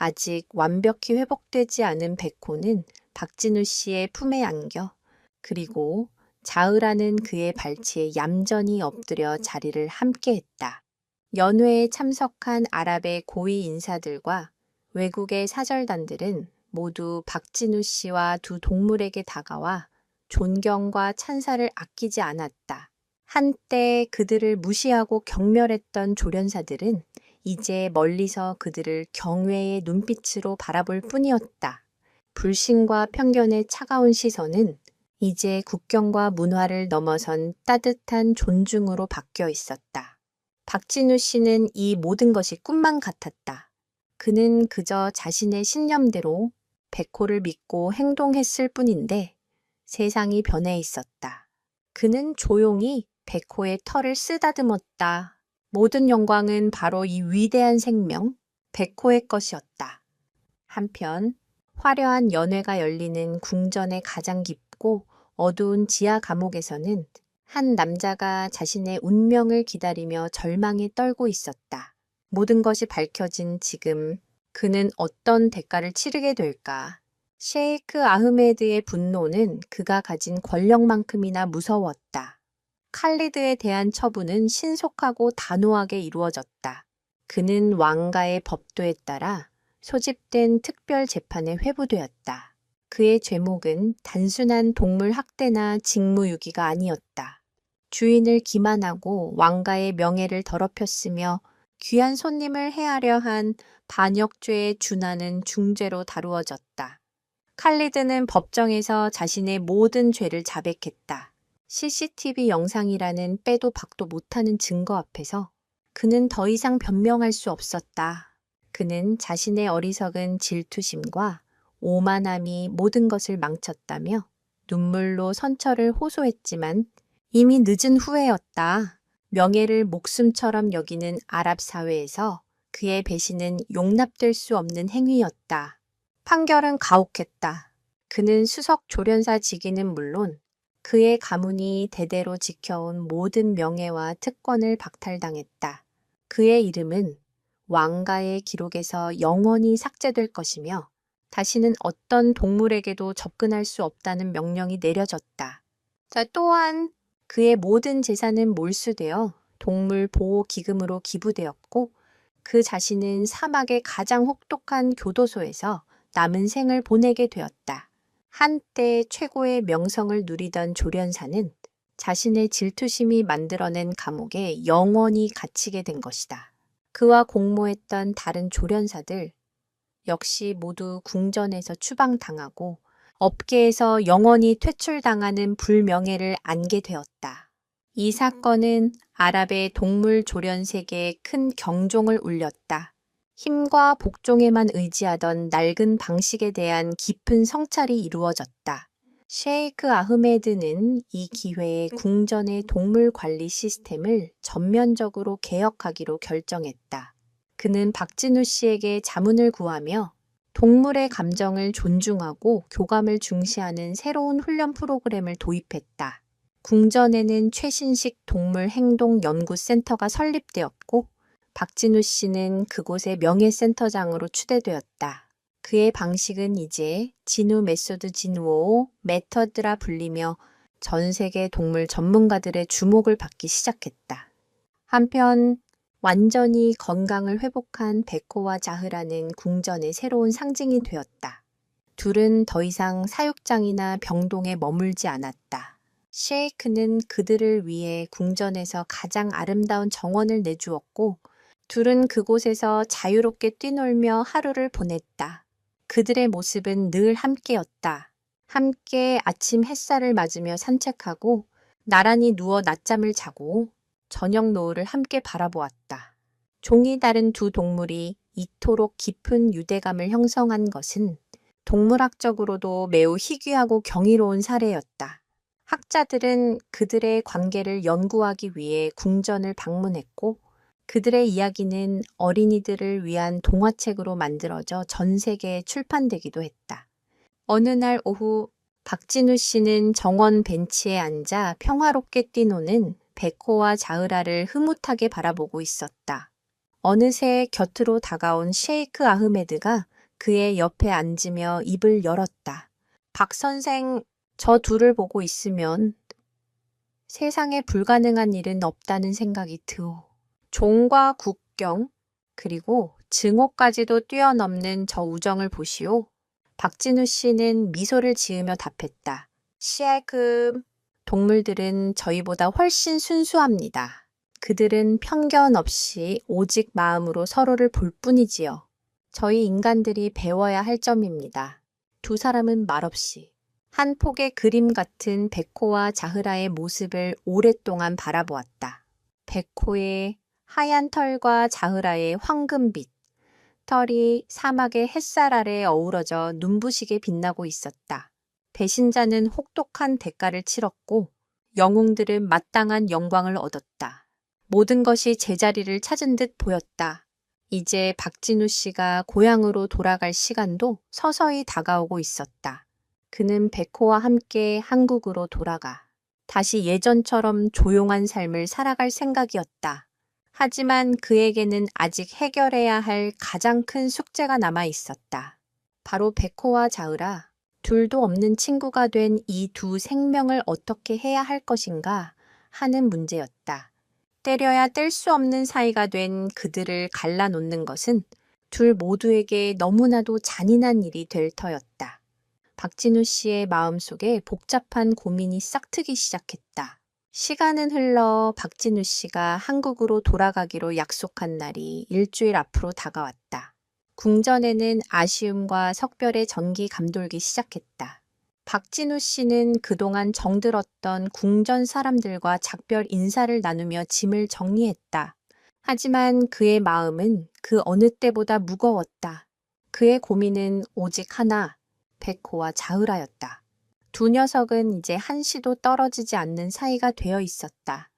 아직 완벽히 회복되지 않은 백호는 박진우 씨의 품에 안겨 그리고 자흐라는 그의 발치에 얌전히 엎드려 자리를 함께했다. 연회에 참석한 아랍의 고위 인사들과 외국의 사절단들은 모두 박진우 씨와 두 동물에게 다가와 존경과 찬사를 아끼지 않았다. 한때 그들을 무시하고 경멸했던 조련사들은 이제 멀리서 그들을 경외의 눈빛으로 바라볼 뿐이었다. 불신과 편견의 차가운 시선은 이제 국경과 문화를 넘어선 따뜻한 존중으로 바뀌어 있었다. 박진우 씨는 이 모든 것이 꿈만 같았다. 그는 그저 자신의 신념대로 백호를 믿고 행동했을 뿐인데 세상이 변해 있었다. 그는 조용히 백호의 털을 쓰다듬었다. 모든 영광은 바로 이 위대한 생명, 백호의 것이었다. 한편 화려한 연회가 열리는 궁전의 가장 깊고 어두운 지하 감옥에서는 한 남자가 자신의 운명을 기다리며 절망에 떨고 있었다. 모든 것이 밝혀진 지금 그는 어떤 대가를 치르게 될까? 셰이크 아흐메드의 분노는 그가 가진 권력만큼이나 무서웠다. 칼리드에 대한 처분은 신속하고 단호하게 이루어졌다. 그는 왕가의 법도에 따라 소집된 특별 재판에 회부되었다. 그의 죄목은 단순한 동물 학대나 직무유기가 아니었다. 주인을 기만하고 왕가의 명예를 더럽혔으며 귀한 손님을 해하려 한 반역죄에 준하는 중죄로 다루어졌다. 칼리드는 법정에서 자신의 모든 죄를 자백했다. CCTV 영상이라는 빼도 박도 못하는 증거 앞에서 그는 더 이상 변명할 수 없었다. 그는 자신의 어리석은 질투심과 오만함이 모든 것을 망쳤다며 눈물로 선처를 호소했지만 이미 늦은 후회였다. 명예를 목숨처럼 여기는 아랍 사회에서 그의 배신은 용납될 수 없는 행위였다. 판결은 가혹했다. 그는 수석 조련사 직위는 물론 그의 가문이 대대로 지켜온 모든 명예와 특권을 박탈당했다. 그의 이름은 왕가의 기록에서 영원히 삭제될 것이며 다시는 어떤 동물에게도 접근할 수 없다는 명령이 내려졌다. 또한 그의 모든 재산은 몰수되어 동물 보호 기금으로 기부되었고 그 자신은 사막의 가장 혹독한 교도소에서 남은 생을 보내게 되었다. 한때 최고의 명성을 누리던 조련사는 자신의 질투심이 만들어낸 감옥에 영원히 갇히게 된 것이다. 그와 공모했던 다른 조련사들 역시 모두 궁전에서 추방당하고 업계에서 영원히 퇴출당하는 불명예를 안게 되었다. 이 사건은 아랍의 동물 조련 세계에 큰 경종을 울렸다. 힘과 복종에만 의지하던 낡은 방식에 대한 깊은 성찰이 이루어졌다. 셰이크 아흐메드는 이 기회에 궁전의 동물 관리 시스템을 전면적으로 개혁하기로 결정했다. 그는 박진우 씨에게 자문을 구하며 동물의 감정을 존중하고 교감을 중시하는 새로운 훈련 프로그램을 도입했다. 궁전에는 최신식 동물 행동 연구센터가 설립되었고 박진우 씨는 그곳의 명예센터장으로 추대되었다. 그의 방식은 이제 진우 메소드 진우오 메터드라 불리며 전 세계 동물 전문가들의 주목을 받기 시작했다. 한편 완전히 건강을 회복한 베코와 자흐라는 궁전의 새로운 상징이 되었다. 둘은 더 이상 사육장이나 병동에 머물지 않았다. 쉐이크는 그들을 위해 궁전에서 가장 아름다운 정원을 내주었고 둘은 그곳에서 자유롭게 뛰놀며 하루를 보냈다. 그들의 모습은 늘 함께였다. 함께 아침 햇살을 맞으며 산책하고 나란히 누워 낮잠을 자고 저녁 노을을 함께 바라보았다. 종이 다른 두 동물이 이토록 깊은 유대감을 형성한 것은 동물학적으로도 매우 희귀하고 경이로운 사례였다. 학자들은 그들의 관계를 연구하기 위해 궁전을 방문했고 그들의 이야기는 어린이들을 위한 동화책으로 만들어져 전 세계에 출판되기도 했다. 어느 날 오후 박진우 씨는 정원 벤치에 앉아 평화롭게 뛰노는 베코와 자흐라를 흐뭇하게 바라보고 있었다. 어느새 곁으로 다가온 셰이크 아흐메드가 그의 옆에 앉으며 입을 열었다. 박 선생, 저 둘을 보고 있으면 세상에 불가능한 일은 없다는 생각이 드오. 종과 국경, 그리고 증오까지도 뛰어넘는 저 우정을 보시오. 박진우 씨는 미소를 지으며 답했다. 셰이크, 동물들은 저희보다 훨씬 순수합니다. 그들은 편견 없이 오직 마음으로 서로를 볼 뿐이지요. 저희 인간들이 배워야 할 점입니다. 두 사람은 말없이 한 폭의 그림 같은 베코와 자흐라의 모습을 오랫동안 바라보았다. 베코의 하얀 털과 자흐라의 황금빛, 털이 사막의 햇살 아래 어우러져 눈부시게 빛나고 있었다. 배신자는 혹독한 대가를 치렀고 영웅들은 마땅한 영광을 얻었다. 모든 것이 제자리를 찾은 듯 보였다. 이제 박진우 씨가 고향으로 돌아갈 시간도 서서히 다가오고 있었다. 그는 베코와 함께 한국으로 돌아가 다시 예전처럼 조용한 삶을 살아갈 생각이었다. 하지만 그에게는 아직 해결해야 할 가장 큰 숙제가 남아 있었다. 바로 베코와 자흐라, 둘도 없는 친구가 된 이 두 생명을 어떻게 해야 할 것인가 하는 문제였다. 때려야 뗄 수 없는 사이가 된 그들을 갈라놓는 것은 둘 모두에게 너무나도 잔인한 일이 될 터였다. 박진우 씨의 마음속에 복잡한 고민이 싹트기 시작했다. 시간은 흘러 박진우 씨가 한국으로 돌아가기로 약속한 날이 일주일 앞으로 다가왔다. 궁전에는 아쉬움과 석별의 전기 감돌기 시작했다. 박진우 씨는 그동안 정들었던 궁전 사람들과 작별 인사를 나누며 짐을 정리했다. 하지만 그의 마음은 그 어느 때보다 무거웠다. 그의 고민은 오직 하나, 베코와 자흐라였다. 두 녀석은 이제 한시도 떨어지지 않는 사이가 되어 있었다.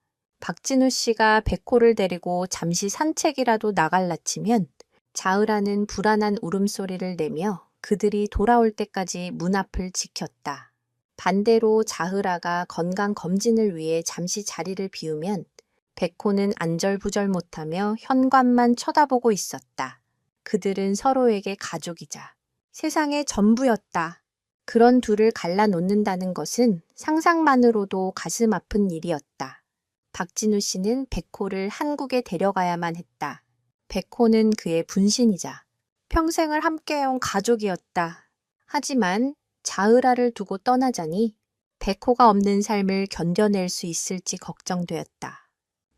박진우 씨가 베코를 데리고 잠시 산책이라도 나갈라 치면 자흐라는 불안한 울음소리를 내며 그들이 돌아올 때까지 문 앞을 지켰다. 반대로 자흐라가 건강검진을 위해 잠시 자리를 비우면 베코는 안절부절 못하며 현관만 쳐다보고 있었다. 그들은 서로에게 가족이자 세상의 전부였다. 그런 둘을 갈라놓는다는 것은 상상만으로도 가슴 아픈 일이었다. 박진우 씨는 베코를 한국에 데려가야만 했다. 베코는 그의 분신이자 평생을 함께해온 가족이었다. 하지만 자흐라를 두고 떠나자니 베코가 없는 삶을 견뎌낼 수 있을지 걱정되었다.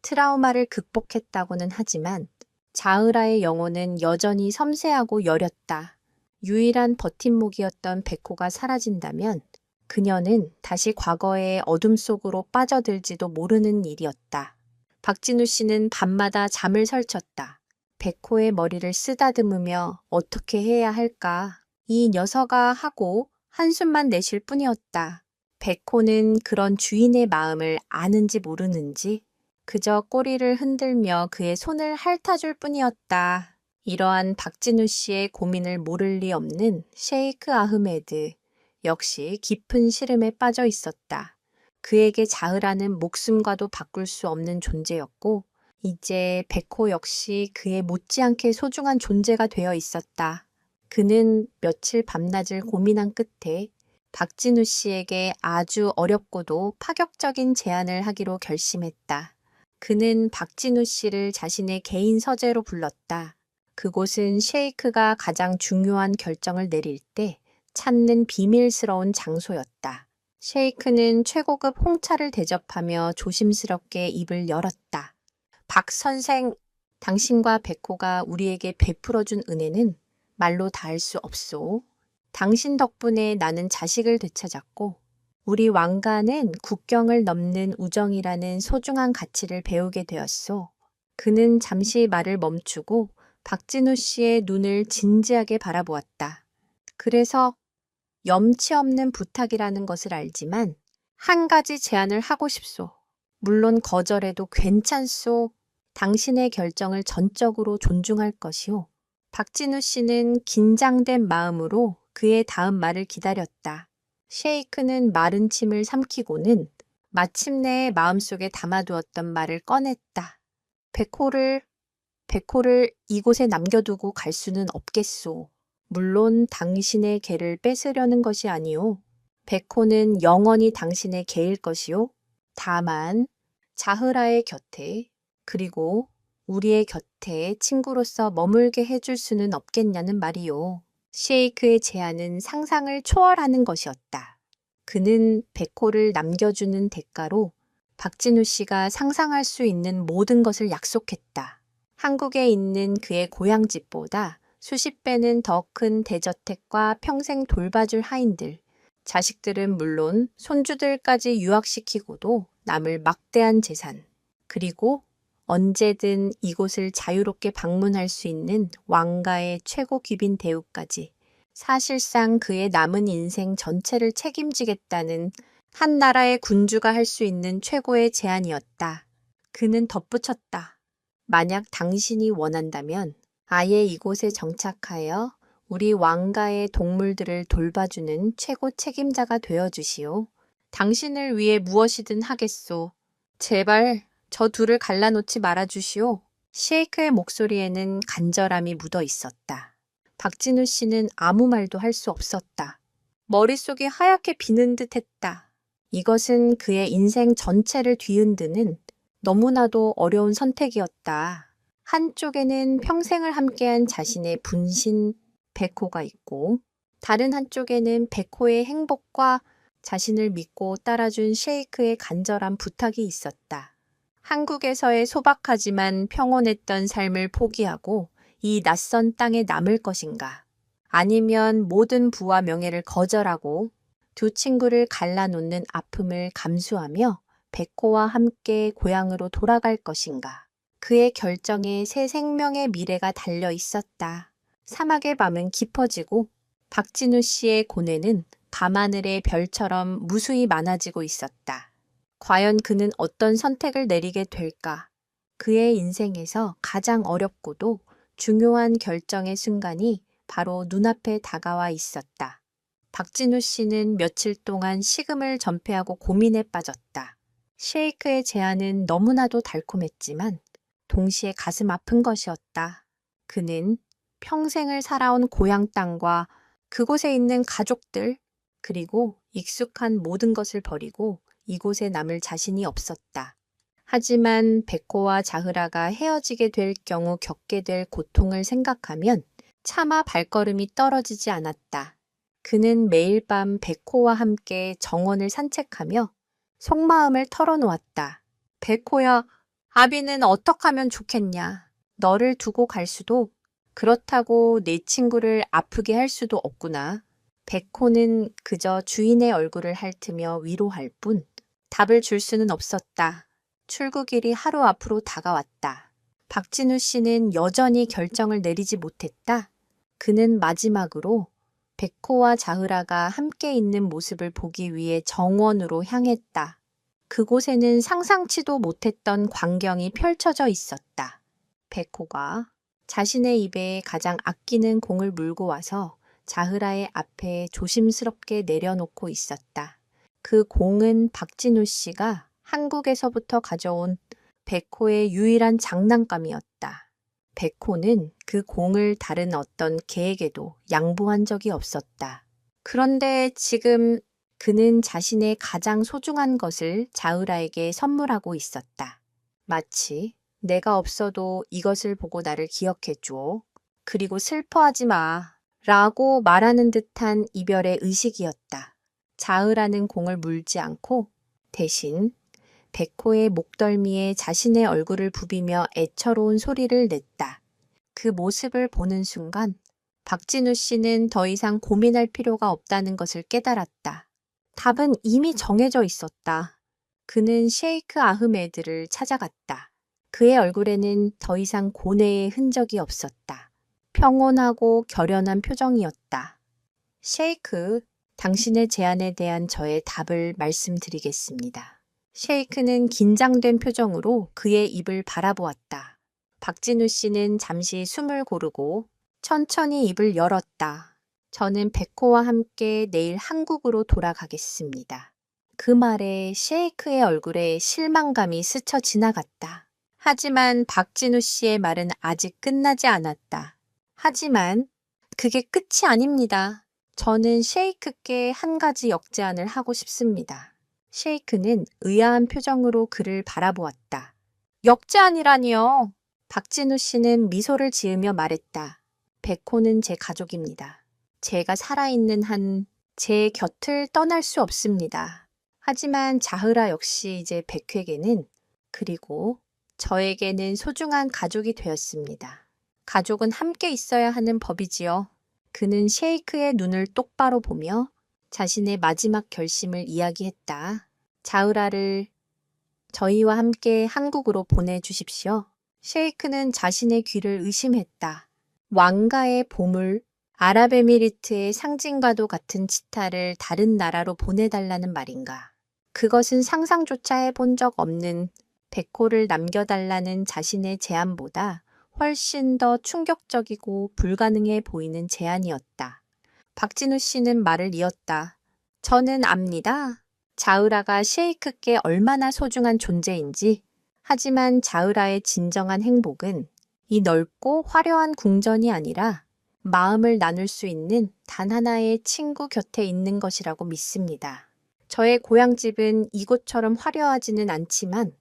트라우마를 극복했다고는 하지만 자흐라의 영혼은 여전히 섬세하고 여렸다. 유일한 버팀목이었던 베코가 사라진다면 그녀는 다시 과거의 어둠 속으로 빠져들지도 모르는 일이었다. 박진우 씨는 밤마다 잠을 설쳤다. 베코의 머리를 쓰다듬으며 어떻게 해야 할까? 이 녀석아 하고 한숨만 내쉴 뿐이었다. 베코는 그런 주인의 마음을 아는지 모르는지 그저 꼬리를 흔들며 그의 손을 핥아줄 뿐이었다. 이러한 박진우 씨의 고민을 모를 리 없는 셰이크 아흐메드 역시 깊은 시름에 빠져 있었다. 그에게 자흐라는 목숨과도 바꿀 수 없는 존재였고 이제 백호 역시 그의 못지않게 소중한 존재가 되어 있었다. 그는 며칠 밤낮을 고민한 끝에 박진우 씨에게 아주 어렵고도 파격적인 제안을 하기로 결심했다. 그는 박진우 씨를 자신의 개인 서재로 불렀다. 그곳은 셰이크가 가장 중요한 결정을 내릴 때 찾는 비밀스러운 장소였다. 셰이크는 최고급 홍차를 대접하며 조심스럽게 입을 열었다. 박 선생, 당신과 백호가 우리에게 베풀어준 은혜는 말로 다할 수 없소. 당신 덕분에 나는 자식을 되찾았고 우리 왕가는 국경을 넘는 우정이라는 소중한 가치를 배우게 되었소. 그는 잠시 말을 멈추고 박진우 씨의 눈을 진지하게 바라보았다. 그래서 염치 없는 부탁이라는 것을 알지만 한 가지 제안을 하고 싶소. 물론 거절해도 괜찮소. 당신의 결정을 전적으로 존중할 것이오. 박진우 씨는 긴장된 마음으로 그의 다음 말을 기다렸다. 셰이크는 마른 침을 삼키고는 마침내 마음속에 담아두었던 말을 꺼냈다. 백호를 이곳에 남겨두고 갈 수는 없겠소. 물론 당신의 개를 뺏으려는 것이 아니오. 백호는 영원히 당신의 개일 것이오. 다만 자흐라의 곁에 그리고 우리의 곁에 친구로서 머물게 해줄 수는 없겠냐는 말이오. 셰이크의 제안은 상상을 초월하는 것이었다. 그는 백호를 남겨주는 대가로 박진우 씨가 상상할 수 있는 모든 것을 약속했다. 한국에 있는 그의 고향집보다 수십 배는 더 큰 대저택과 평생 돌봐줄 하인들, 자식들은 물론 손주들까지 유학시키고도 남을 막대한 재산, 그리고 언제든 이곳을 자유롭게 방문할 수 있는 왕가의 최고 귀빈 대우까지 사실상 그의 남은 인생 전체를 책임지겠다는 한 나라의 군주가 할 수 있는 최고의 제안이었다. 그는 덧붙였다. 만약 당신이 원한다면 아예 이곳에 정착하여 우리 왕가의 동물들을 돌봐주는 최고 책임자가 되어주시오. 당신을 위해 무엇이든 하겠소. 제발 저 둘을 갈라놓지 말아주시오. 셰이크의 목소리에는 간절함이 묻어 있었다. 박진우 씨는 아무 말도 할 수 없었다. 머릿속이 하얗게 비는 듯 했다. 이것은 그의 인생 전체를 뒤흔드는 너무나도 어려운 선택이었다. 한쪽에는 평생을 함께한 자신의 분신 백호가 있고 다른 한쪽에는 백호의 행복과 자신을 믿고 따라준 셰이크의 간절한 부탁이 있었다. 한국에서의 소박하지만 평온했던 삶을 포기하고 이 낯선 땅에 남을 것인가? 아니면 모든 부와 명예를 거절하고 두 친구를 갈라놓는 아픔을 감수하며 백호와 함께 고향으로 돌아갈 것인가? 그의 결정에 새 생명의 미래가 달려 있었다. 사막의 밤은 깊어지고 박진우 씨의 고뇌는 밤하늘의 별처럼 무수히 많아지고 있었다. 과연 그는 어떤 선택을 내리게 될까? 그의 인생에서 가장 어렵고도 중요한 결정의 순간이 바로 눈앞에 다가와 있었다. 박진우 씨는 며칠 동안 식음을 전폐하고 고민에 빠졌다. 셰이크의 제안은 너무나도 달콤했지만 동시에 가슴 아픈 것이었다. 그는 평생을 살아온 고향 땅과 그곳에 있는 가족들, 그리고 익숙한 모든 것을 버리고 이곳에 남을 자신이 없었다. 하지만 백호와 자흐라가 헤어지게 될 경우 겪게 될 고통을 생각하면 차마 발걸음이 떨어지지 않았다. 그는 매일 밤 백호와 함께 정원을 산책하며 속마음을 털어놓았다. 백호야, 아비는 어떻게 하면 좋겠냐. 너를 두고 갈 수도 그렇다고 내 친구를 아프게 할 수도 없구나. 백호는 그저 주인의 얼굴을 핥으며 위로할 뿐 답을 줄 수는 없었다. 출국일이 하루 앞으로 다가왔다. 박진우 씨는 여전히 결정을 내리지 못했다. 그는 마지막으로 백호와 자흐라가 함께 있는 모습을 보기 위해 정원으로 향했다. 그곳에는 상상치도 못했던 광경이 펼쳐져 있었다. 백호가 자신의 입에 가장 아끼는 공을 물고 와서 자흐라의 앞에 조심스럽게 내려놓고 있었다. 그 공은 박진우 씨가 한국에서부터 가져온 백호의 유일한 장난감이었다. 백호는 그 공을 다른 어떤 개에게도 양보한 적이 없었다. 그런데 지금 그는 자신의 가장 소중한 것을 자흐라에게 선물하고 있었다. 마치 내가 없어도 이것을 보고 나를 기억해줘. 그리고 슬퍼하지 마. 라고 말하는 듯한 이별의 의식이었다. 자흐라는 공을 물지 않고 대신 백호의 목덜미에 자신의 얼굴을 부비며 애처로운 소리를 냈다. 그 모습을 보는 순간 박진우 씨는 더 이상 고민할 필요가 없다는 것을 깨달았다. 답은 이미 정해져 있었다. 그는 셰이크 아흐메드를 찾아갔다. 그의 얼굴에는 더 이상 고뇌의 흔적이 없었다. 평온하고 결연한 표정이었다. 셰이크, 당신의 제안에 대한 저의 답을 말씀드리겠습니다. 셰이크는 긴장된 표정으로 그의 입을 바라보았다. 박진우 씨는 잠시 숨을 고르고 천천히 입을 열었다. 저는 백호와 함께 내일 한국으로 돌아가겠습니다. 그 말에 셰이크의 얼굴에 실망감이 스쳐 지나갔다. 하지만 박진우 씨의 말은 아직 끝나지 않았다. 하지만 그게 끝이 아닙니다. 저는 셰이크께 한 가지 역제안을 하고 싶습니다. 셰이크는 의아한 표정으로 그를 바라보았다. 역제안이라니요? 박진우 씨는 미소를 지으며 말했다. 백호는 제 가족입니다. 제가 살아있는 한 제 곁을 떠날 수 없습니다. 하지만 자흐라 역시 이제 백회에게는 그리고 저에게는 소중한 가족이 되었습니다. 가족은 함께 있어야 하는 법이지요. 그는 셰이크의 눈을 똑바로 보며 자신의 마지막 결심을 이야기했다. 자흐라를 저희와 함께 한국으로 보내주십시오. 셰이크는 자신의 귀를 의심했다. 왕가의 보물, 아랍에미리트의 상징과도 같은 치타를 다른 나라로 보내달라는 말인가. 그것은 상상조차 해본 적 없는 백호를 남겨달라는 자신의 제안보다 훨씬 더 충격적이고 불가능해 보이는 제안이었다. 박진우 씨는 말을 이었다. 저는 압니다. 자흐라가 셰이크께 얼마나 소중한 존재인지. 하지만 자흐라의 진정한 행복은 이 넓고 화려한 궁전이 아니라 마음을 나눌 수 있는 단 하나의 친구 곁에 있는 것이라고 믿습니다. 저의 고향집은 이곳처럼 화려하지는 않지만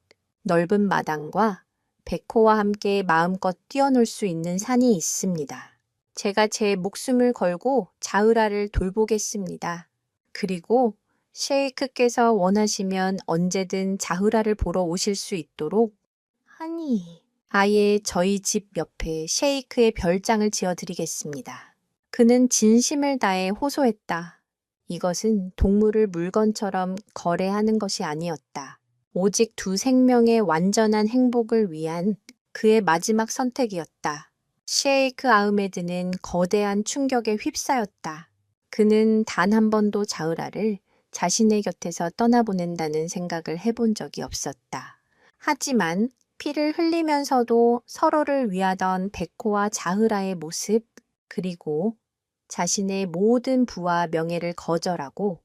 넓은 마당과 백호와 함께 마음껏 뛰어놀 수 있는 산이 있습니다. 제가 제 목숨을 걸고 자흐라를 돌보겠습니다. 그리고 셰이크께서 원하시면 언제든 자흐라를 보러 오실 수 있도록 아예 저희 집 옆에 셰이크의 별장을 지어드리겠습니다. 그는 진심을 다해 호소했다. 이것은 동물을 물건처럼 거래하는 것이 아니었다. 오직 두 생명의 완전한 행복을 위한 그의 마지막 선택이었다. 셰이크 아흐메드는 거대한 충격에 휩싸였다. 그는 단 한 번도 자흐라를 자신의 곁에서 떠나보낸다는 생각을 해본 적이 없었다. 하지만 피를 흘리면서도 서로를 위하던 백호와 자흐라의 모습, 그리고 자신의 모든 부와 명예를 거절하고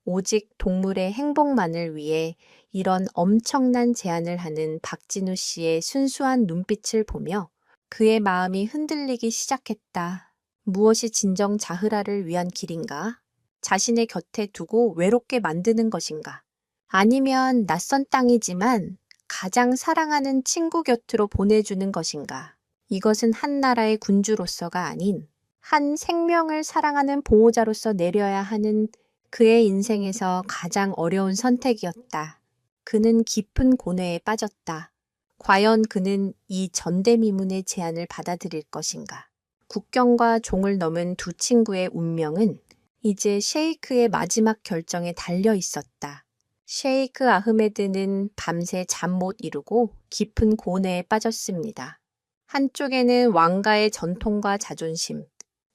오직 동물의 행복만을 위해 이런 엄청난 제안을 하는 박진우 씨의 순수한 눈빛을 보며 그의 마음이 흔들리기 시작했다. 무엇이 진정 자흐라를 위한 길인가? 자신의 곁에 두고 외롭게 만드는 것인가? 아니면 낯선 땅이지만 가장 사랑하는 친구 곁으로 보내주는 것인가? 이것은 한 나라의 군주로서가 아닌 한 생명을 사랑하는 보호자로서 내려야 하는 그의 인생에서 가장 어려운 선택이었다. 그는 깊은 고뇌에 빠졌다. 과연 그는 이 전대미문의 제안을 받아들일 것인가? 국경과 종을 넘은 두 친구의 운명은 이제 셰이크의 마지막 결정에 달려 있었다. 셰이크 아흐메드는 밤새 잠 못 이루고 깊은 고뇌에 빠졌습니다. 한쪽에는 왕가의 전통과 자존심,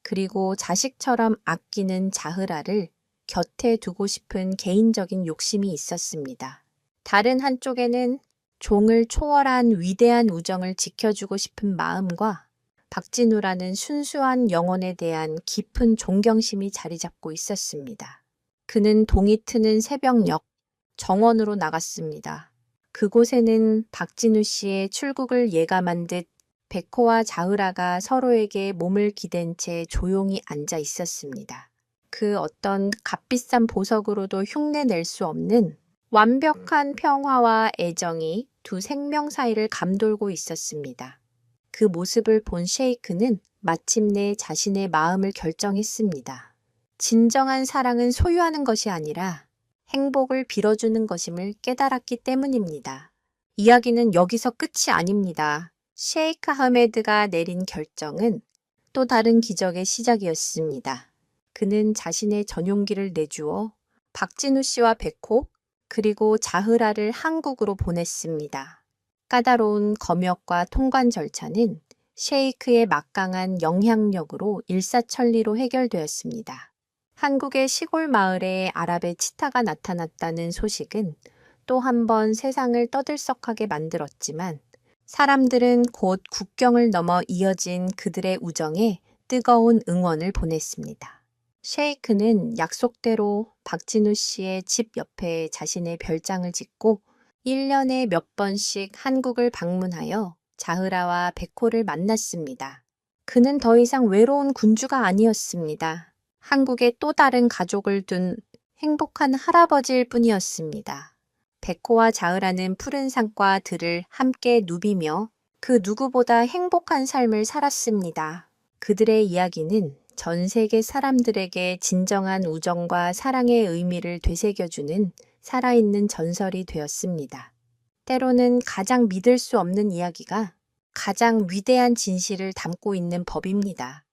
그리고 자식처럼 아끼는 자흐라를 곁에 두고 싶은 개인적인 욕심이 있었습니다. 다른 한쪽에는 종을 초월한 위대한 우정을 지켜주고 싶은 마음과 박진우라는 순수한 영혼에 대한 깊은 존경심이 자리 잡고 있었습니다. 그는 동이 트는 새벽녘 정원으로 나갔습니다. 그곳에는 박진우 씨의 출국을 예감한 듯 백호와 자흐라가 서로에게 몸을 기댄 채 조용히 앉아 있었습니다. 그 어떤 값비싼 보석으로도 흉내낼 수 없는 완벽한 평화와 애정이 두 생명 사이를 감돌고 있었습니다. 그 모습을 본 셰이크는 마침내 자신의 마음을 결정했습니다. 진정한 사랑은 소유하는 것이 아니라 행복을 빌어주는 것임을 깨달았기 때문입니다. 이야기는 여기서 끝이 아닙니다. 셰이크 아흐메드가 내린 결정은 또 다른 기적의 시작이었습니다. 그는 자신의 전용기를 내주어 박진우 씨와 백호 그리고 자흐라를 한국으로 보냈습니다. 까다로운 검역과 통관 절차는 셰이크의 막강한 영향력으로 일사천리로 해결되었습니다. 한국의 시골 마을에 아랍의 치타가 나타났다는 소식은 또 한 번 세상을 떠들썩하게 만들었지만 사람들은 곧 국경을 넘어 이어진 그들의 우정에 뜨거운 응원을 보냈습니다. 셰이크는 약속대로 박진우 씨의 집 옆에 자신의 별장을 짓고 1년에 몇 번씩 한국을 방문하여 자흐라와 백호를 만났습니다. 그는 더 이상 외로운 군주가 아니었습니다. 한국에 또 다른 가족을 둔 행복한 할아버지일 뿐이었습니다. 백호와 자흐라는 푸른 산과 들을 함께 누비며 그 누구보다 행복한 삶을 살았습니다. 그들의 이야기는 전 세계 사람들에게 진정한 우정과 사랑의 의미를 되새겨주는 살아있는 전설이 되었습니다. 때로는 가장 믿을 수 없는 이야기가 가장 위대한 진실을 담고 있는 법입니다.